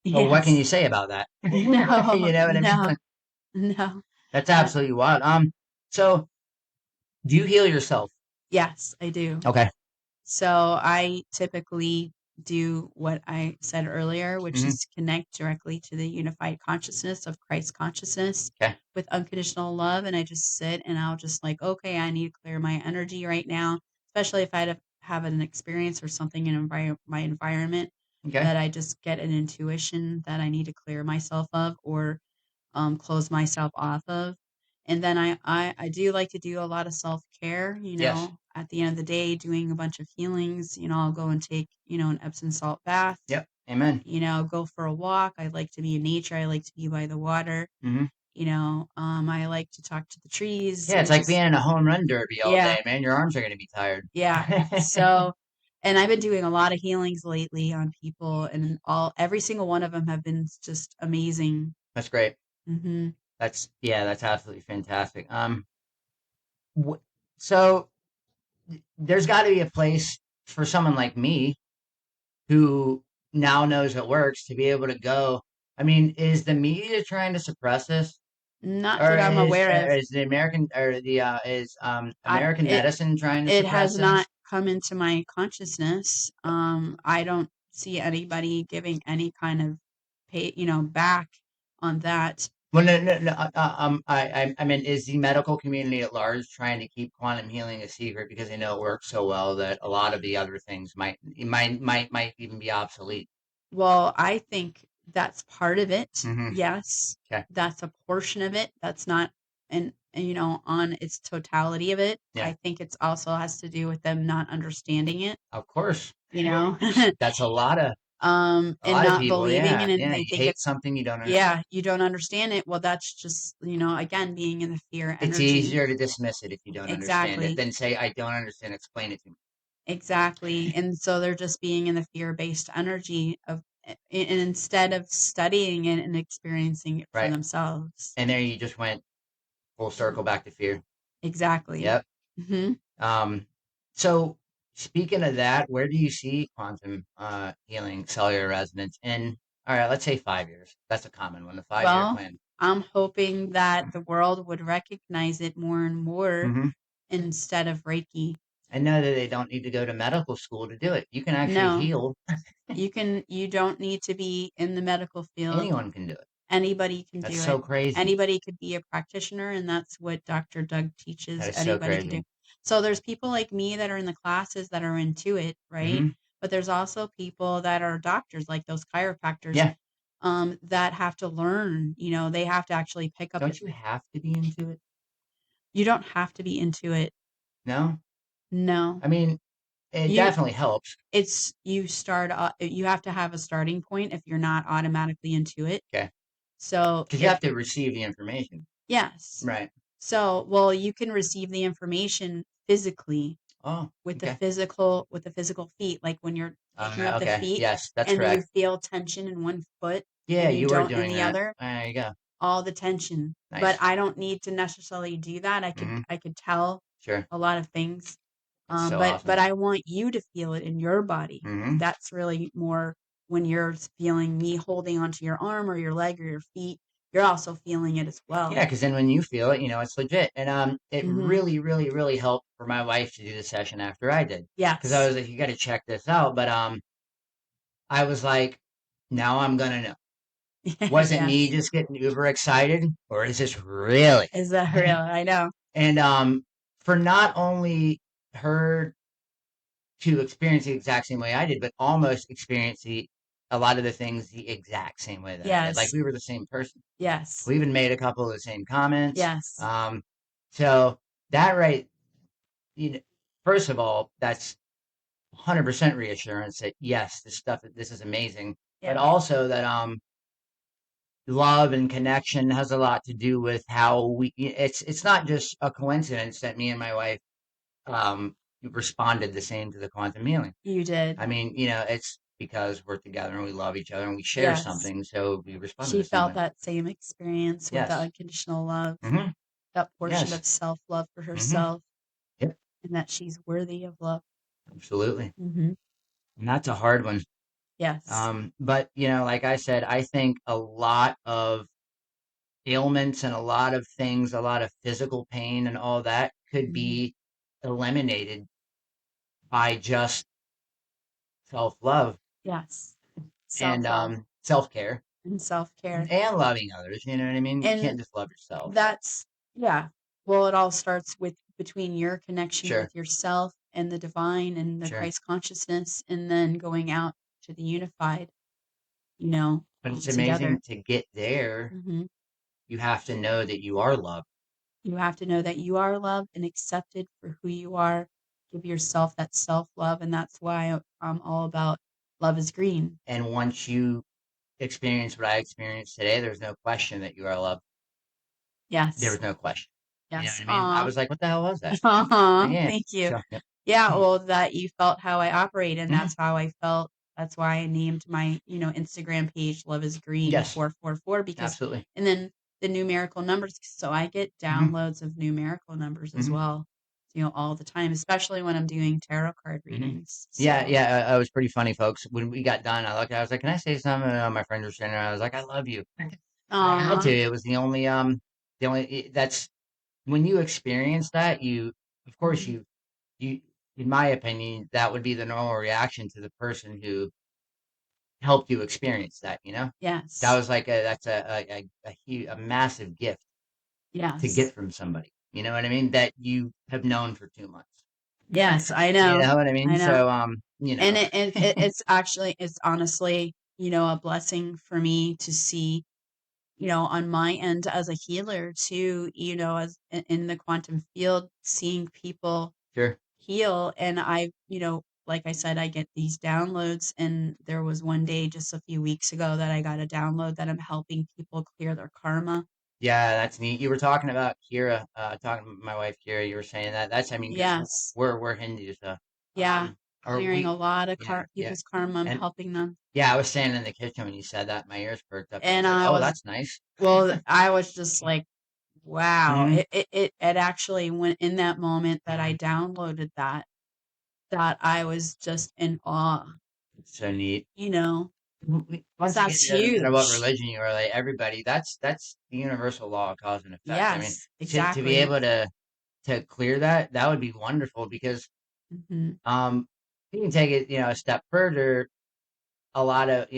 well, what can Yes. you say about that? No. You know what I mean? No. No. That's absolutely wild. So do you heal yourself? Yes, I do. Okay. So I typically do what I said earlier, which is connect directly to the unified consciousness of Christ consciousness Okay. with unconditional love. And I just sit and I'll just like, okay, I need to clear my energy right now, especially if I had to have an experience or something in my environment Okay. that I just get an intuition that I need to clear myself of or close myself off of. And then I do like to do a lot of self care, Yes. at the end of the day, doing a bunch of healings. I'll go and take, an Epsom salt bath, Yep. Amen. go for a walk. I like to be in nature. I like to be by the water. Mm-hmm. I like to talk to the trees Yeah, and it's like just, being in a home run derby all yeah, day, man. Your arms are going to be tired. yeah. So, and I've been doing a lot of healings lately on people, and every single one of them have been just amazing. That's great. Hmm. That's absolutely fantastic. Wh- so there's got to be a place for someone like me who now knows it works to be able to go. I mean, is the media trying to suppress this, Not or that I'm aware of. is the American or the is I American it medicine trying to it suppress has not this? come into my consciousness. I don't see anybody giving any kind of back on that. Well, no. I mean, is the medical community at large trying to keep quantum healing a secret because they know it works so well that a lot of the other things might even be obsolete? Well, I think that's part of it. Mm-hmm. Yes, Okay. that's a portion of it. That's not on its totality of it. Yeah. I think it's also has to do with them not understanding it, Of course. you know, That's a and lot of not people. believing Yeah. in it, and Yeah. they You think hate it's something you don't understand. yeah, you don't understand it. Well, that's just, again, being in the fear It's energy. easier to dismiss it if you don't understand it Exactly. than say, I don't understand, explain it to me. Exactly. And so they're just being in the fear-based energy of and instead of studying it and experiencing it for Right. themselves. And there you just went full circle back to fear. Exactly. Yep. Hmm. Um, so speaking of that, where do you see quantum healing cellular resonance in, all right, let's say 5 years. That's a common one, the 5 year Well, plan. I'm hoping that the world would recognize it more and more Hmm. instead of Reiki. I know that they don't need to go to medical school to do it. You can actually No, heal. you don't need to be in the medical field. Anyone can do it. Anybody can That's do so it. crazy. Anybody could be a practitioner, and that's what Dr. Doug That teaches. is so Anybody can do. crazy. So there's people like me that are in the classes that are into it, right? Hmm. But there's also people that are doctors, like those chiropractors, Yeah. that have to learn. They have to actually pick up. Don't you have to be into it? You don't have to be into it. No? No, I mean, it you. definitely helps. You start. You have to have a starting point if you're not automatically into it. Okay. So Because you if have to receive the information. yes. Right. So, well, you can receive the information physically Oh, with the okay. physical feet, like when you're picking up the Okay. feet Yes, that's and you correct. feel tension in one foot Yeah, and you you were don't in doing the that. other, There you go. all the tension. But Nice. I don't need to necessarily do that. I could Hmm. I could tell Sure. a lot of things. That's so But awesome. I want you to feel it in your body. Hmm. That's really more when you're feeling me holding onto your arm or your leg or your feet, you're also feeling it as well. Yeah, because then when you feel it, it's legit. And it Hmm. really, really, really helped for my wife to do the session after I did. Because I Yes. was like, you got to check this out. But I was like, now I'm gonna know. Was it me Yes. just getting uber excited, or is this really? Is that real? I know. And for not only her to experience the exact same way I did, but almost experience a lot of the things the exact same way that I did. Like Yes. we were the same person. Yes. We even made a couple of the same comments. Yes. So that right, you know, first of all, that's 100% reassurance that yes, this is amazing. But Yes. also that love and connection has a lot to do with how it's not just a coincidence that me and my wife um responded the same to the quantum healing. You did. I mean, it's because we're together and we love each other and we share Yes. something, so we responded She the same felt way. that same experience with the Yes. unconditional love, Hmm. that portion Yes. of self-love for Hmm. herself, Yep. and that she's worthy of love. Absolutely. Hmm. And that's a hard one. Yes. But like I said, I think a lot of ailments and a lot of things, a lot of physical pain and all that could be eliminated by just self-love Yes. and Self-love self-care and self-care. and loving others. You know what I mean? You And can't just love yourself. that's, yeah. Well, it all starts with between your connection Sure, with yourself and the divine and the sure. Christ consciousness, and then going out to the unified, But all it's together. amazing to get there. hmm You have to know that you are loved. You have to know that you are loved and accepted for who you are. Give yourself that self-love, and that's why I'm all about love is green. And once you experience what I experienced today, there's no question that you are loved. There Yes. was no question. You know Yes. what I mean? I was like, what the hell was that? Yeah. Thank you. So, yeah. Yeah, well, that you felt how I operate, and Mhm. that's how I felt. That's why I named my, Instagram page Love is Green Yes, 444, because absolutely. and then the numerical numbers, so I get hmm downloads of numerical numbers as hmm well, all the time, especially when I'm doing tarot card hmm readings. Yeah, So, yeah. It was pretty funny, folks. When we got done, I was like, "Can I say something?" And my friends were standing around. I was like, "I love you." I had to. uh It was that's when you experience that, of course, mhm. you, in my opinion, that would be the normal reaction to the person who helped you experience that. That Yes. was like that's a massive gift to Yes. get from somebody. You know what I mean? That you have known for 2 months. Yes, I You know. know what I mean? I know. So, And it's honestly, a blessing for me to see, on my end as a healer too, as in the quantum field, seeing people sure. heal. And like I said, I get these downloads. And there was one day just a few weeks ago that I got a download that I'm helping people clear their karma. Yeah, that's neat. You were talking about Kira, talking to my wife Kira. You were saying that. That's, I mean, because Yes. we're Hindus, so Yeah. or Clearing a lot of yeah, yeah, people's karma. I'm and helping them. yeah, I was standing in the kitchen when you said that. My ears perked up, and I And was like, I "Oh, was, that's nice." well, I was just like, wow. hmm It actually went in that moment that I hmm downloaded that I was just in awe, So neat. you know. Once again, That's it doesn't matter what huge. religion you are. Like everybody, that's the universal law of cause and effect. I mean, Yes, to be exactly. able to clear that, that would be wonderful because hmm um, you can take it, a step further. A lot of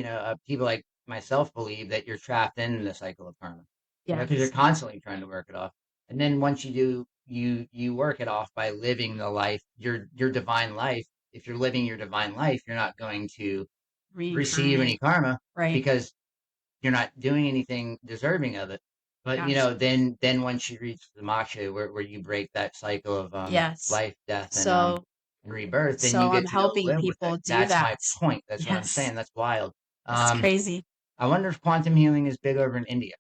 people like myself believe that you're trapped in the cycle of karma, because you're Yes. constantly trying to work it off. And then once you do, you work it off by living the life, your divine life. If you're living your divine life, you're not going to receive Reincarnate. any karma Right. because you're not doing anything deserving of it. But Absolutely. then once you reach the moksha, where you break that cycle of Yes. life, death, So and rebirth, then you so I'm get to go helping live with it. people do That's that. my point. That's what I'm Yes. saying. That's wild. It's Um, crazy. I wonder if quantum healing is big over in India.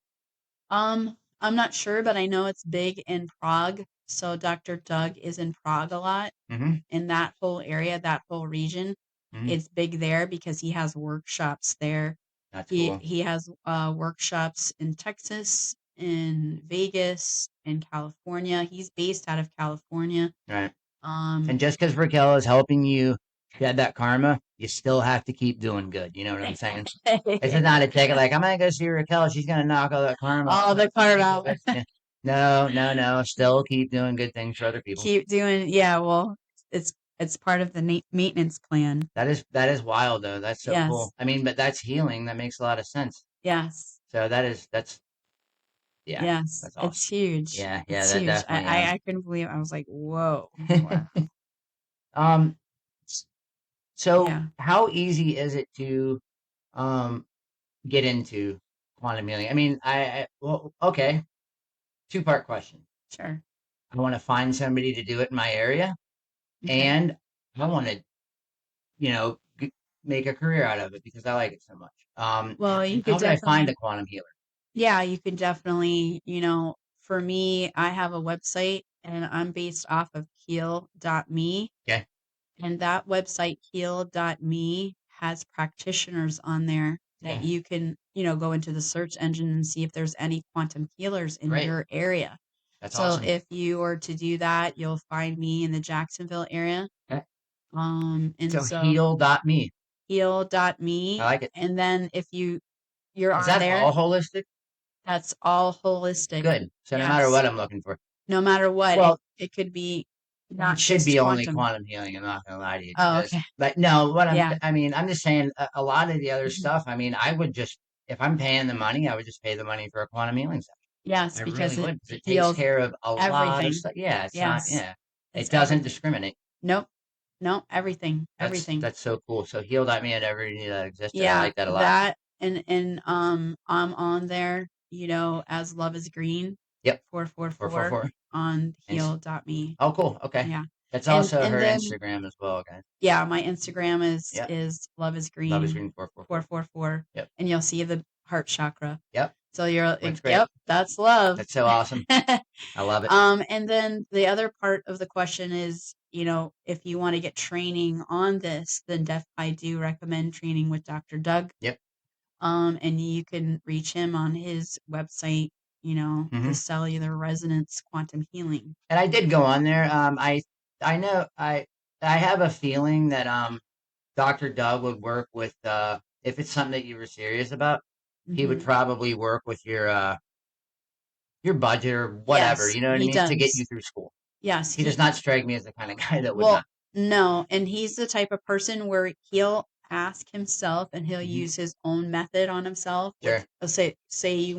I'm not sure, but I know it's big in Prague. So Dr. Doug is in Prague a lot. hmm In that whole area, that whole region. hmm It's big there because he has workshops there. That's He cool. he has workshops in Texas, in Vegas, in California. He's based out of California. Right. Um And just because Raquel is helping you shed that karma, you still have to keep doing good. You know what I'm saying? This is not a ticket like I'm gonna go see Raquel. She's gonna knock all that karma. all the carve out. Yeah. No, no, no. Still keep doing good things for other people. Keep doing, yeah, well, it's part of the maintenance plan. That is wild though. That's so Yes. cool. I mean, but that's healing. That makes a lot of sense. Yes. So that's yeah, Yes. that's awesome. It's huge. Yeah, yeah, It's that huge. definitely I couldn't believe it. I was like, "Whoa." Wow. um so Yeah, how easy is it to um get into quantum healing? I mean, well, okay, two-part question. sure. I want to find somebody to do it in my area, Okay. and I want to, you know, make a career out of it because I like it so much. Well, you How could would I find definitely, a quantum healer? yeah, you could definitely, for me, I have a website and I'm based off of heal.me. Okay, And that website, heal.me, has practitioners on there that okay, you can, go into the search engine and see if there's any quantum healers in great. your area. That's So awesome. if you were to do that, you'll find me in the Jacksonville area. Okay. And So so heal.me. I heal.me. like it. And then if you're Is on that there, all holistic? That's all holistic. Good. So no matter what I'm looking for. No matter what, well, it could be it not should just be only quantum. quantum healing. I'm not going to lie to you. Oh, Because, okay. but no, Yeah. I mean, I'm just saying a lot of the other Mhm. stuff. I mean, I would just, if I'm paying the money, I would just pay the money for a quantum healing session. Yes, I because really it would. 'Cause it takes heals care of a lot of everything. stuff. Yeah, it's not. Yes. Yeah, It's it doesn't everything. discriminate. Nope. No, everything. Everything. That's so cool. So heal.me at every need that existed. I Yeah, like that a lot. that and I'm on there, as Love is Green. Yep. 444 444. on heal.me. Oh, cool. Okay. Yeah. That's And also her then Instagram as well, guys. yeah, my Instagram Yep. is Love is Green. Love is Green 444. 444. Yep. And you'll see the heart chakra. Yep. So you're Looks great. yep, that's love. That's so awesome. I love it. And then the other part of the question is, if you want to get training on this, then I do recommend training with Dr. Doug. Yep. And you can reach him on his website, the Cellular Resonance Quantum Healing. And I did go on there. I know I have a feeling that Dr. Doug would work with if it's something that you were serious about, he would probably work with your budget or whatever, Yes, you know what I he mean, to get does. you through school. Yes, He does not strike me as the kind of guy that would well, not. no, and he's the type of person where he'll ask himself and he'll use his own method on himself. Sure. Say you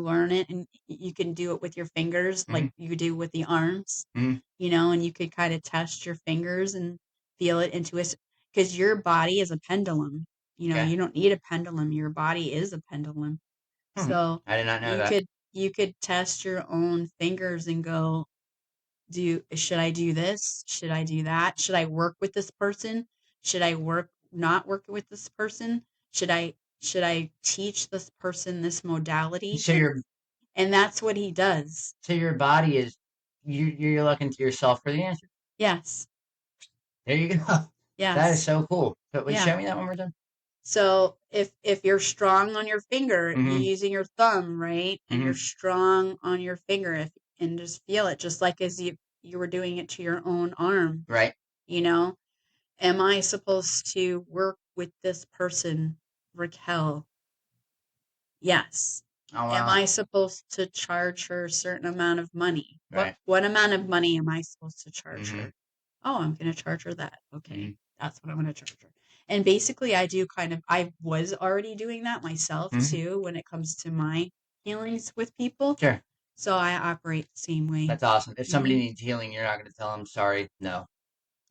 learn it and you can do it with your fingers like you do with the arms, and you could kind of test your fingers and feel it into it because your body is a pendulum. You don't need a pendulum. Your body is a pendulum. So I did not know that. You could test your own fingers and go, should I do this? Should I do that? Should I work with this person? Should I not work with this person? Should I teach this person this modality? And that's what he does. So your body is you're looking to yourself for the answer. Yes. There you go. Yes. That is so cool. So show me that one more time. So if you're strong on your finger, you're using your thumb, right? And you're strong on your finger and just feel it, just like as you were doing it to your own arm. Right. Am I supposed to work with this person, Raquel? Yes. Oh, wow. Am I supposed to charge her a certain amount of money? Right. What amount of money am I supposed to charge her? Oh, I'm going to charge her that. Okay. That's what I'm going to charge her. And basically I was already doing that myself too when it comes to my healings with people. Sure. So I operate the same way. That's awesome. If somebody needs healing, you're not going to tell them, sorry, no.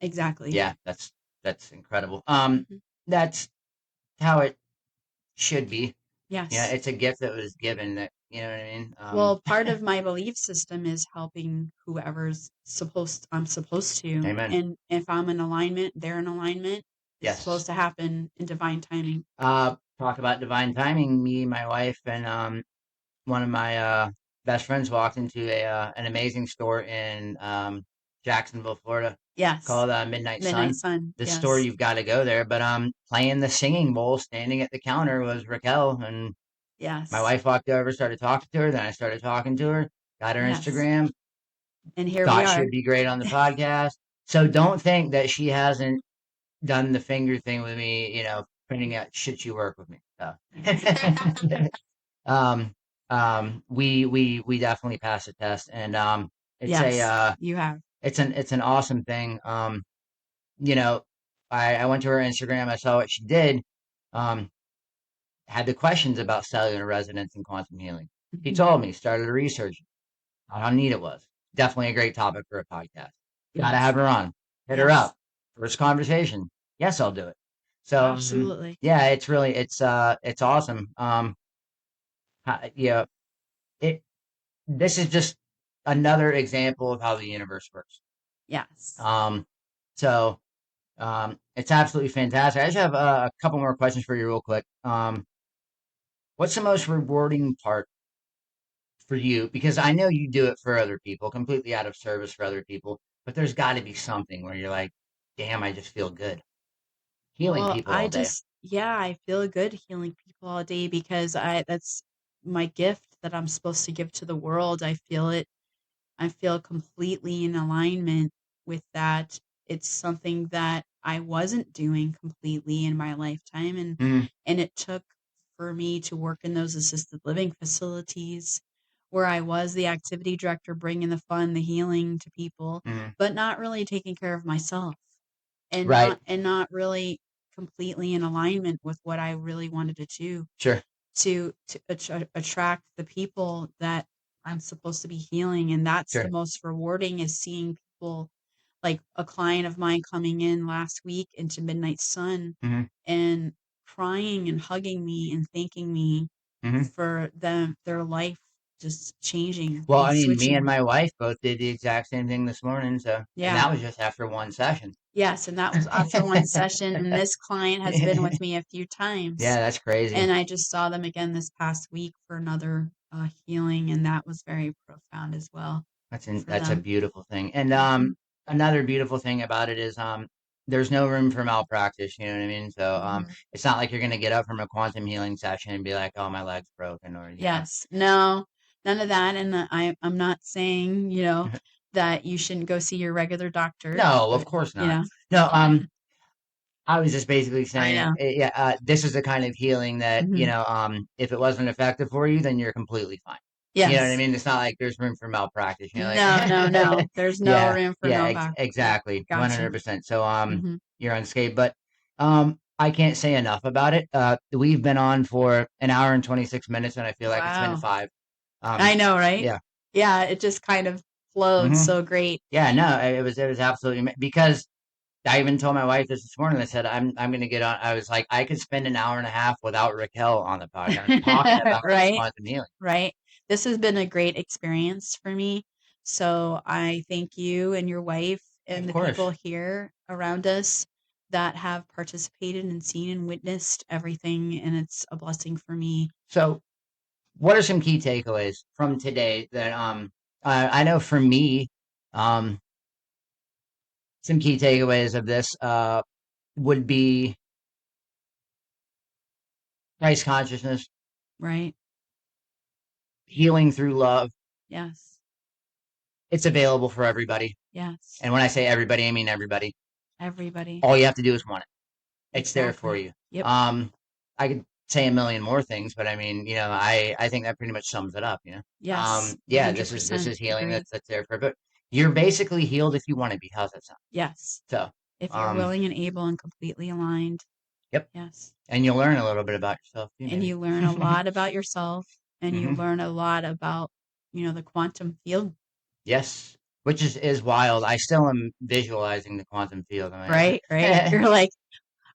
Exactly. Yeah, that's incredible. That's how it should be. Yes. Yeah, it's a gift that was given that, you know what I mean? Well, part of my belief system is helping whoever's I'm supposed to. Amen. And if I'm in alignment, they're in alignment. It's supposed to happen in divine timing. Talk about divine timing. Me, my wife, and one of my best friends walked into an amazing store in Jacksonville, Florida. Yes. Called Midnight Sun. The store, you've got to go there. But playing the singing bowl, standing at the counter was Raquel, and my wife walked over, started talking to her. Then I started talking to her, got her Instagram, and here we are. Thought she'd be great on the podcast. So don't think that she hasn't done the finger thing with me. Printing out, should she work with me? So. We definitely passed the test, and it's you have. It's an awesome thing. I went to her Instagram, I saw what she did, had the questions about cellular resonance and quantum healing. He told me, started to research how neat it was. Definitely a great topic for a podcast. Gotta have her on. Hit her up. First conversation. Yes, I'll do it. So absolutely. Yeah, it's really it's awesome. This is just another example of how the universe works. Yes. So it's absolutely fantastic. I just have a couple more questions for you real quick. What's the most rewarding part for you? Because I know you do it for other people, completely out of service for other people, but there's got to be something where you're like, damn, I just feel good healing people all day. I feel good healing people all day because that's my gift that I'm supposed to give to the world. I feel completely in alignment with that. It's something that I wasn't doing completely in my lifetime, and it took for me to work in those assisted living facilities where I was the activity director, bringing the fun, the healing to people, but not really taking care of myself, and Right. not really completely in alignment with what I really wanted to do Sure. to attract the people that I'm supposed to be healing. And that's the Sure. most rewarding, is seeing people, like a client of mine coming in last week into Midnight Sun and crying and hugging me and thanking me for their life just changing Well, and I mean, me and switching. my wife both did the exact same thing this morning. So, and Yeah. that was just after one session. Yes, and that was after one session, and this client has been with me a few times. Yeah, that's crazy. And I just saw them again this past week for another healing, and that was very profound as well. That's a beautiful thing. And another beautiful thing about it is there's no room for malpractice, you know what I mean? So it's not like you're gonna get up from a quantum healing session and be like, "Oh, my leg's broken," or yes, no, none of that. And I'm not saying, that you shouldn't go see your regular doctor. No, of course not. No, I was just basically saying, this is the kind of healing that, if it wasn't effective for you, then you're completely fine. You know what I Yes. mean? It's not like there's room for malpractice. You know, No. There's no room for malpractice. Exactly, Gotcha. 100%. So, you're unscathed, but I can't say enough about it. We've been on for an hour and 26 minutes, and I feel like it's been Wow. 5. I know, right? Yeah. Yeah, it just kind of flowed so great. Yeah, no, it was absolutely because I even told my wife this morning. I said, I'm going to get on. I was like, I could spend an hour and a half without Raquel on the podcast talking about Right. quantum healing. Right. This has been a great experience for me. So I thank you and your wife and the people here around us that have participated and seen and witnessed everything. And it's a blessing for me. So what are some key takeaways from today that I know for me, some key takeaways of this would be Christ consciousness, right? Healing through love. Yes. It's available for everybody. Yes. And when I say everybody, I mean everybody. Everybody. All you have to do is want it. It's there for Exactly. you. Yep. I could say a million more things, but I mean, I think that pretty much sums it up, Yes. Yeah, this is healing that's there for, but you're basically healed if you want to be. How's that sound? Yes. So, if you're willing and able and completely aligned. Yep. Yes. And you'll learn a little bit about yourself too. And you learn a lot about yourself, and you learn a lot about, the quantum field. Yes. Which is wild. I still am visualizing the quantum field. Right. You're like,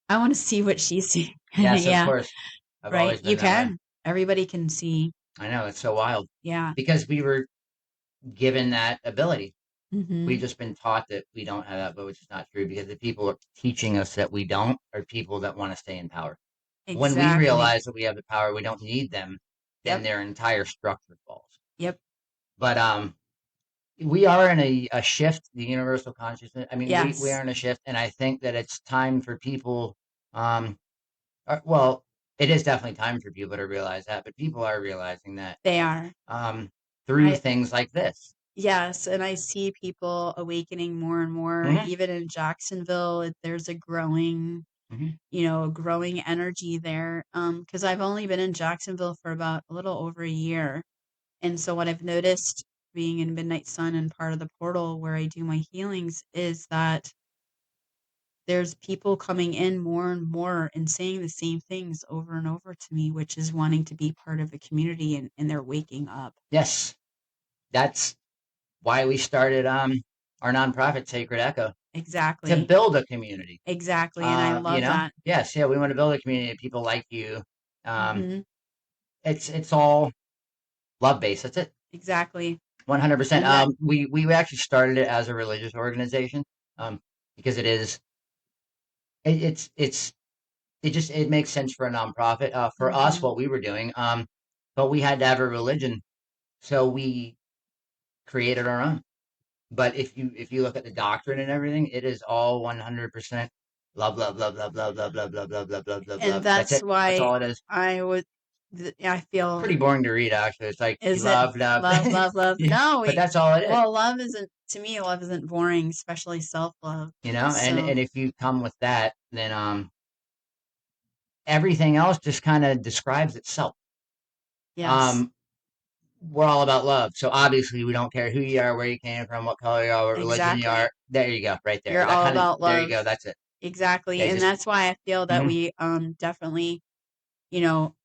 I want to see what she's seeing. Yes, of course. I've right. always been You that way. can. Everybody can see. I know, it's so wild. Yeah. Because we were given that ability. Mm-hmm. We've just been taught that we don't have that, but which is not true, because the people are teaching us that we don't are people that want to stay in power. When we realize that we have the power, we don't need them, then their entire structure falls. Yep. But we are in a shift, the universal consciousness. I mean, we are in a shift, and I think that it's time for people. Well, it is definitely time for people to realize that, but people are realizing that they are through things like this. Yes, and I see people awakening more and more. Even in Jacksonville, there's a growing, growing energy there. Because I've only been in Jacksonville for about a little over a year. And so what I've noticed being in Midnight Sun and part of the portal where I do my healings is that there's people coming in more and more and saying the same things over and over to me, which is wanting to be part of a community, and they're waking up. Yes. That's why we started our nonprofit, Sacred Echo. Exactly. To build a community. Exactly. And I love that. Yes, we want to build a community of people like you. It's all love-based. That's it. Exactly. 100%. We actually started it as a religious organization, because it makes sense for a nonprofit. For us, what we were doing, but we had to have a religion, so we created our own. But if you look at the doctrine and everything, it is all 100% love, love, love, love, love, love, love, love, love, love, love, love. And that's why that's all it is. I feel pretty boring to read, actually. It's like love. No, but that's all it is. Well, love isn't boring, especially self-love. And if you come with that, then everything else just kind of describes itself. Yes. We're all about love. So obviously we don't care who you are, where you came from, what color you are, what religion you Exactly. are. There you go, right there. You're That all kind of, about there you love. go. That's it. Exactly. They And just, that's why I feel that mhm. we definitely, you know,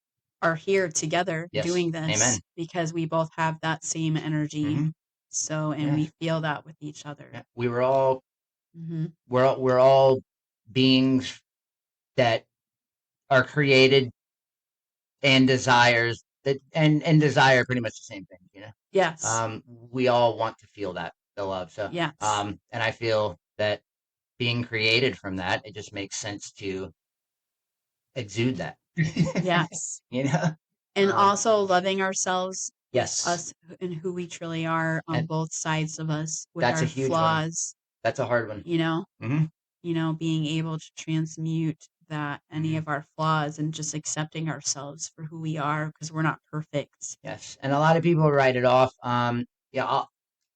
are here together Yes. doing this Amen. because we both have that same energy. Hmm. So, and Yeah. we feel that with each other. Yeah. We were all, Hmm. we're all beings that are created and desires that, and desire pretty much the same thing, you know. Yes. We all want to feel that, the love. So, Yes. and I feel that being created from that, it just makes sense to exude that. Yes. You know? And Um, also loving ourselves, yes. us and who we truly are on And both sides of us with that's a our huge one. flaws, That's a hard one. you know, Hmm. being able to transmute that any Hmm. of our flaws and just accepting ourselves for who we are because we're not perfect. Yes. And a lot of people write it off. Yeah,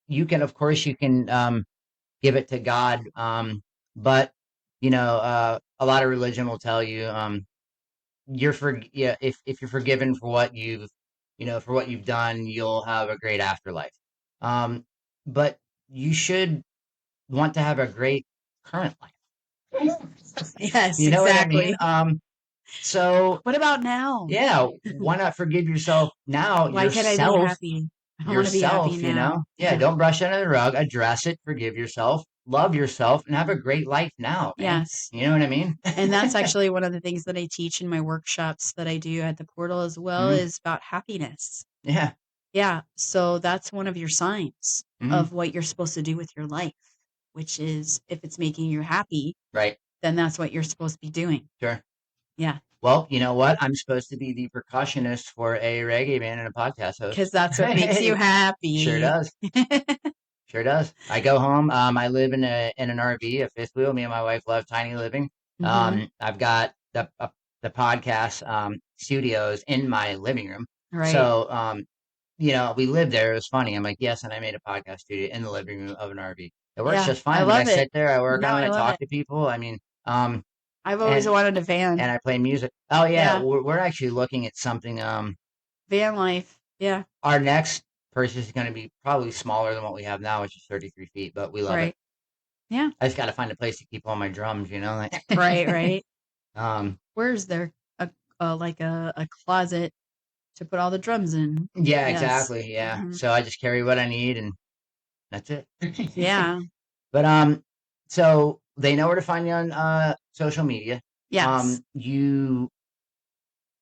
you can, of course, you can give it to God. But, a lot of religion will tell you, yeah, if you're forgiven for what for what you've done, you'll have a great afterlife. But you should want to have a great current life. Yes, You know what I mean? exactly. So What about now? yeah, why not forgive yourself now, Why can't I be yourself, happy? I want to be happy yourself, now. Yeah, Yeah. don't brush it under the rug, address it, forgive yourself, love yourself, and have a great life now, man. Yes. You know what I mean? And that's actually one of the things that I teach in my workshops that I do at the portal as well Mhm. is about happiness. Yeah. Yeah. So that's one of your signs Hmm. of what you're supposed to do with your life, which is if it's making you happy, Right. then that's what you're supposed to be doing. Sure. Yeah. Well, you know what? I'm supposed to be the percussionist for a reggae band and a podcast Because host. that's what makes you Sure happy. does. Sure does. I go home. I live in an RV, a fifth wheel. Me and my wife love tiny living. Hmm. I've got the podcast studios in my living room. Right. So, we lived there. It was funny. I'm like, yes, and I made a podcast studio in the living room of an RV. It works Yeah. just I fine. But I love it. sit there, I work No, on it, I I love talk it. to people. I mean, um, I've always and wanted a van. and I play music. Oh yeah, Yeah. we're actually looking at something. Van life. Yeah. Our next purchase is going to be probably smaller than what we have now, which is 33 feet, but we love it. Right. Yeah. I just got to find a place to keep all my drums, like, Right. Right. um, Where's there like a closet to put all the drums in? yeah, Yes. exactly. Yeah. Hmm. So I just carry what I need and that's it. Yeah. But, so they know where to find you on, social media. Yes. You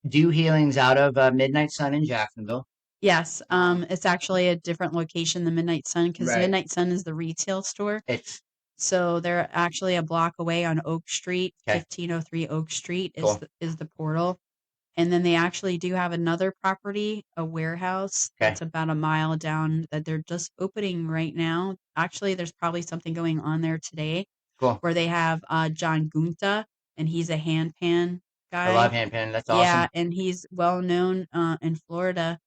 do healings out of, Midnight Sun in Jacksonville. Yes. It's actually a different location than Midnight Sun because Right. Midnight Sun is the retail store. It's So they're actually a block away on Oak Street, okay. 1503 Oak Street Cool. is the portal. And then they actually do have another property, a warehouse Okay. that's about a mile down that they're just opening right now. Actually, there's probably something going on there today Cool. where they have John Gunta, and he's a handpan I love guy. handpan. That's Yeah, awesome. and he's well known in Florida.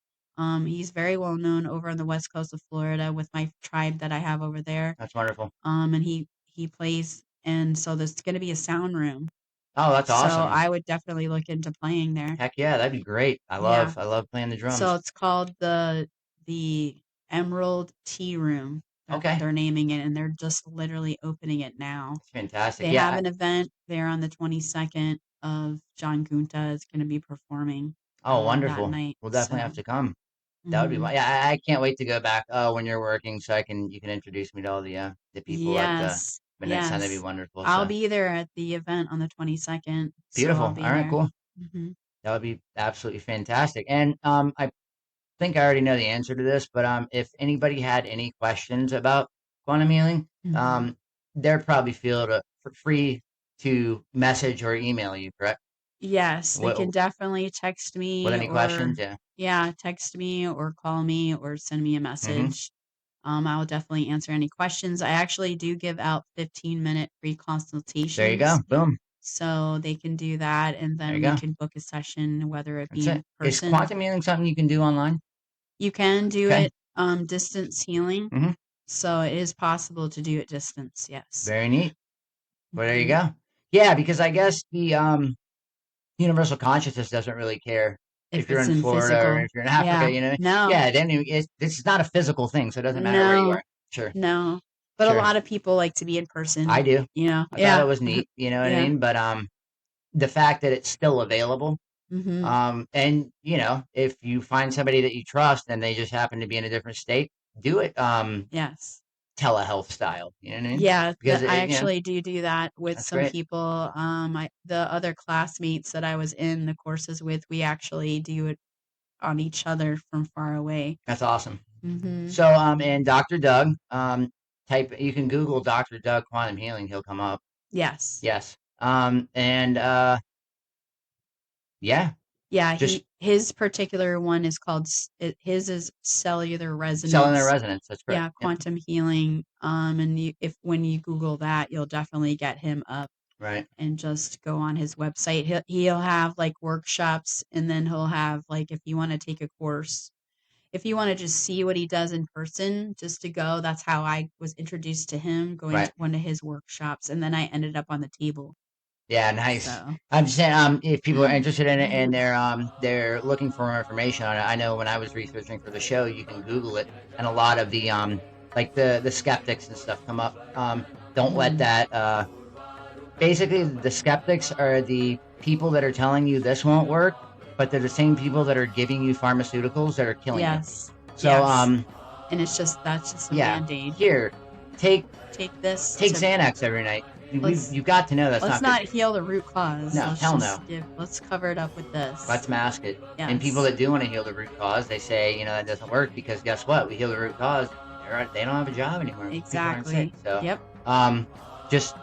He's very well known over on the west coast of Florida with my tribe that I have over there. That's wonderful. And he plays, and so there's going to be a sound room. Oh, that's So awesome. I would definitely look into playing there. Heck yeah, that'd be great. I Yeah. love I love playing the So drums. it's called the Emerald Tea Room. Okay. They're naming it, and they're just literally opening it now. Fantastic. They have Yeah. an event there on the 22nd of John Gunta is going to be performing Oh, that wonderful. night. We'll definitely have So, to come. That would be mhm. yeah. I can't wait to go back. When you're working, so you can introduce me to all the people at Yes, Midnight Sun. That'd be yes. wonderful. I'll So be there at the event on the 22nd, so beautiful. I'll All be right, there. cool. Hmm. That would be absolutely fantastic. And I think I already know the answer to this, but if anybody had any questions about quantum healing, Hmm. they're probably free to message or email you, correct? Yes, they can What definitely text with me any questions? Yeah. yeah, text me or call me or send me a Mm-hmm. message. I will definitely answer any questions. I actually do give out 15-minute free There you consultations, go. Boom. so they can do that, and There then you we go. can book a session, whether it That's be it. in Is person. quantum healing something you can do online? You can do Okay. it distance healing, Mm-hmm. so it is possible to do it distance. Yes. Very neat. Well, there you Hmm. go. Yeah, because I guess the universal consciousness doesn't really care if you're it's in in Florida or physical. if you're in Africa, Yeah. No. Yeah, then this is not a physical thing, so it doesn't matter where you No. are. Sure. No. But a Sure. lot of people like to be in person. I do. Yeah. I thought it was neat, you know what I Yeah. mean? But the fact that it's still available, Mm-hmm. and if you find somebody that you trust and they just happen to be in a different state, do it. Yes. Telehealth style, you know what I mean? Yeah, Because I it, actually do that with that's some great. people. The other classmates that I was in the courses with, we actually do it on each other from far away. That's awesome. Mm-hmm. So, and Dr. Doug, you can Google Dr. Doug quantum healing, he'll come up. Yes. Yes. And yeah, Yeah, just his particular one is called his is cellular cellular resonance. resonance. That's correct. Yeah, Yep. quantum healing. And if when you Google that, you'll definitely get him up. Right. And just go on his website. He'll have like workshops, and then he'll have like if you want to take a course, if you want to just see what he does in person, just to go. That's how I was introduced to him, going Right. to one of his workshops, and then I ended up on the table. Yeah, nice. So I'm just saying, if people are interested in it and they're looking for more information on it, I know when I was researching for the show, you can Google it, and a lot of the like the skeptics and stuff come up. Don't let that. Basically, the skeptics are the people that are telling you this won't work, but they're the same people that are giving you pharmaceuticals that are killing you. yes, So, and that's just a yeah, band-aid. here, take Take this take to Xanax every night. let's You've got to know that's let's not good not for you. heal the root cause. No, Let's hell just no. let's cover it up with this. Let's mask it. And people Yes. that do want to heal the root cause, they say, that doesn't work because guess what? We heal the root cause, they don't have a job anymore. People aren't sick. Exactly. So, Yep. just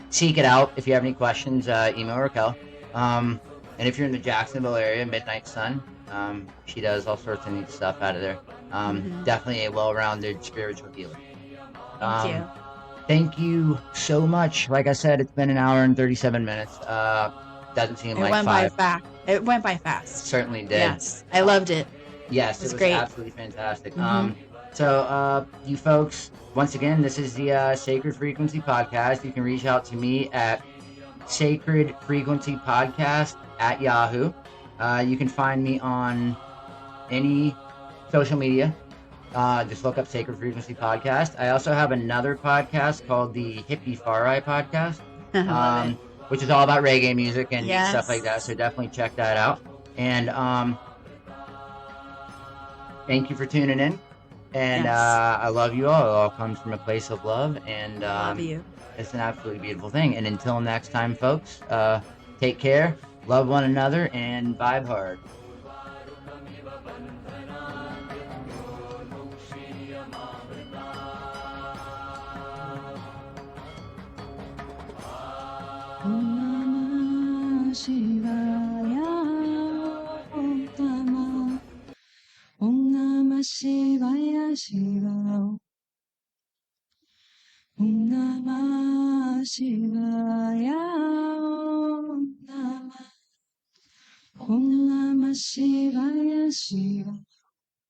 seek it out. If you have any questions, email Raquel. And if you're in the Jacksonville area, Midnight Sun, she does all sorts of neat stuff out of there. Definitely a well-rounded spiritual healer. Thank you. Thank you so much. Like I said, it's been an hour and 37 minutes. Doesn't seem like went 5. It went by fast. Certainly did. Yes, I loved it. Yes, it was great. great. Absolutely fantastic. So, you folks, once again, this is the Sacred Frequency Podcast. You can reach out to me at Sacred Frequency Podcast at Yahoo. You can find me on any social media. Just look up Sacred Frequency Podcast. I also have another podcast called the Hippie Far Eye Podcast, which is all about reggae music and stuff like that. So definitely check that out. And thank you for tuning in. And I love you all. It all comes from a place of love. And love you. It's an absolutely beautiful thing. And until next time, folks, take care, love one another, and vibe hard. Om Namah Shivaya Shiva. Om Namah Shivaya. Om Namah Shivaya Shiva.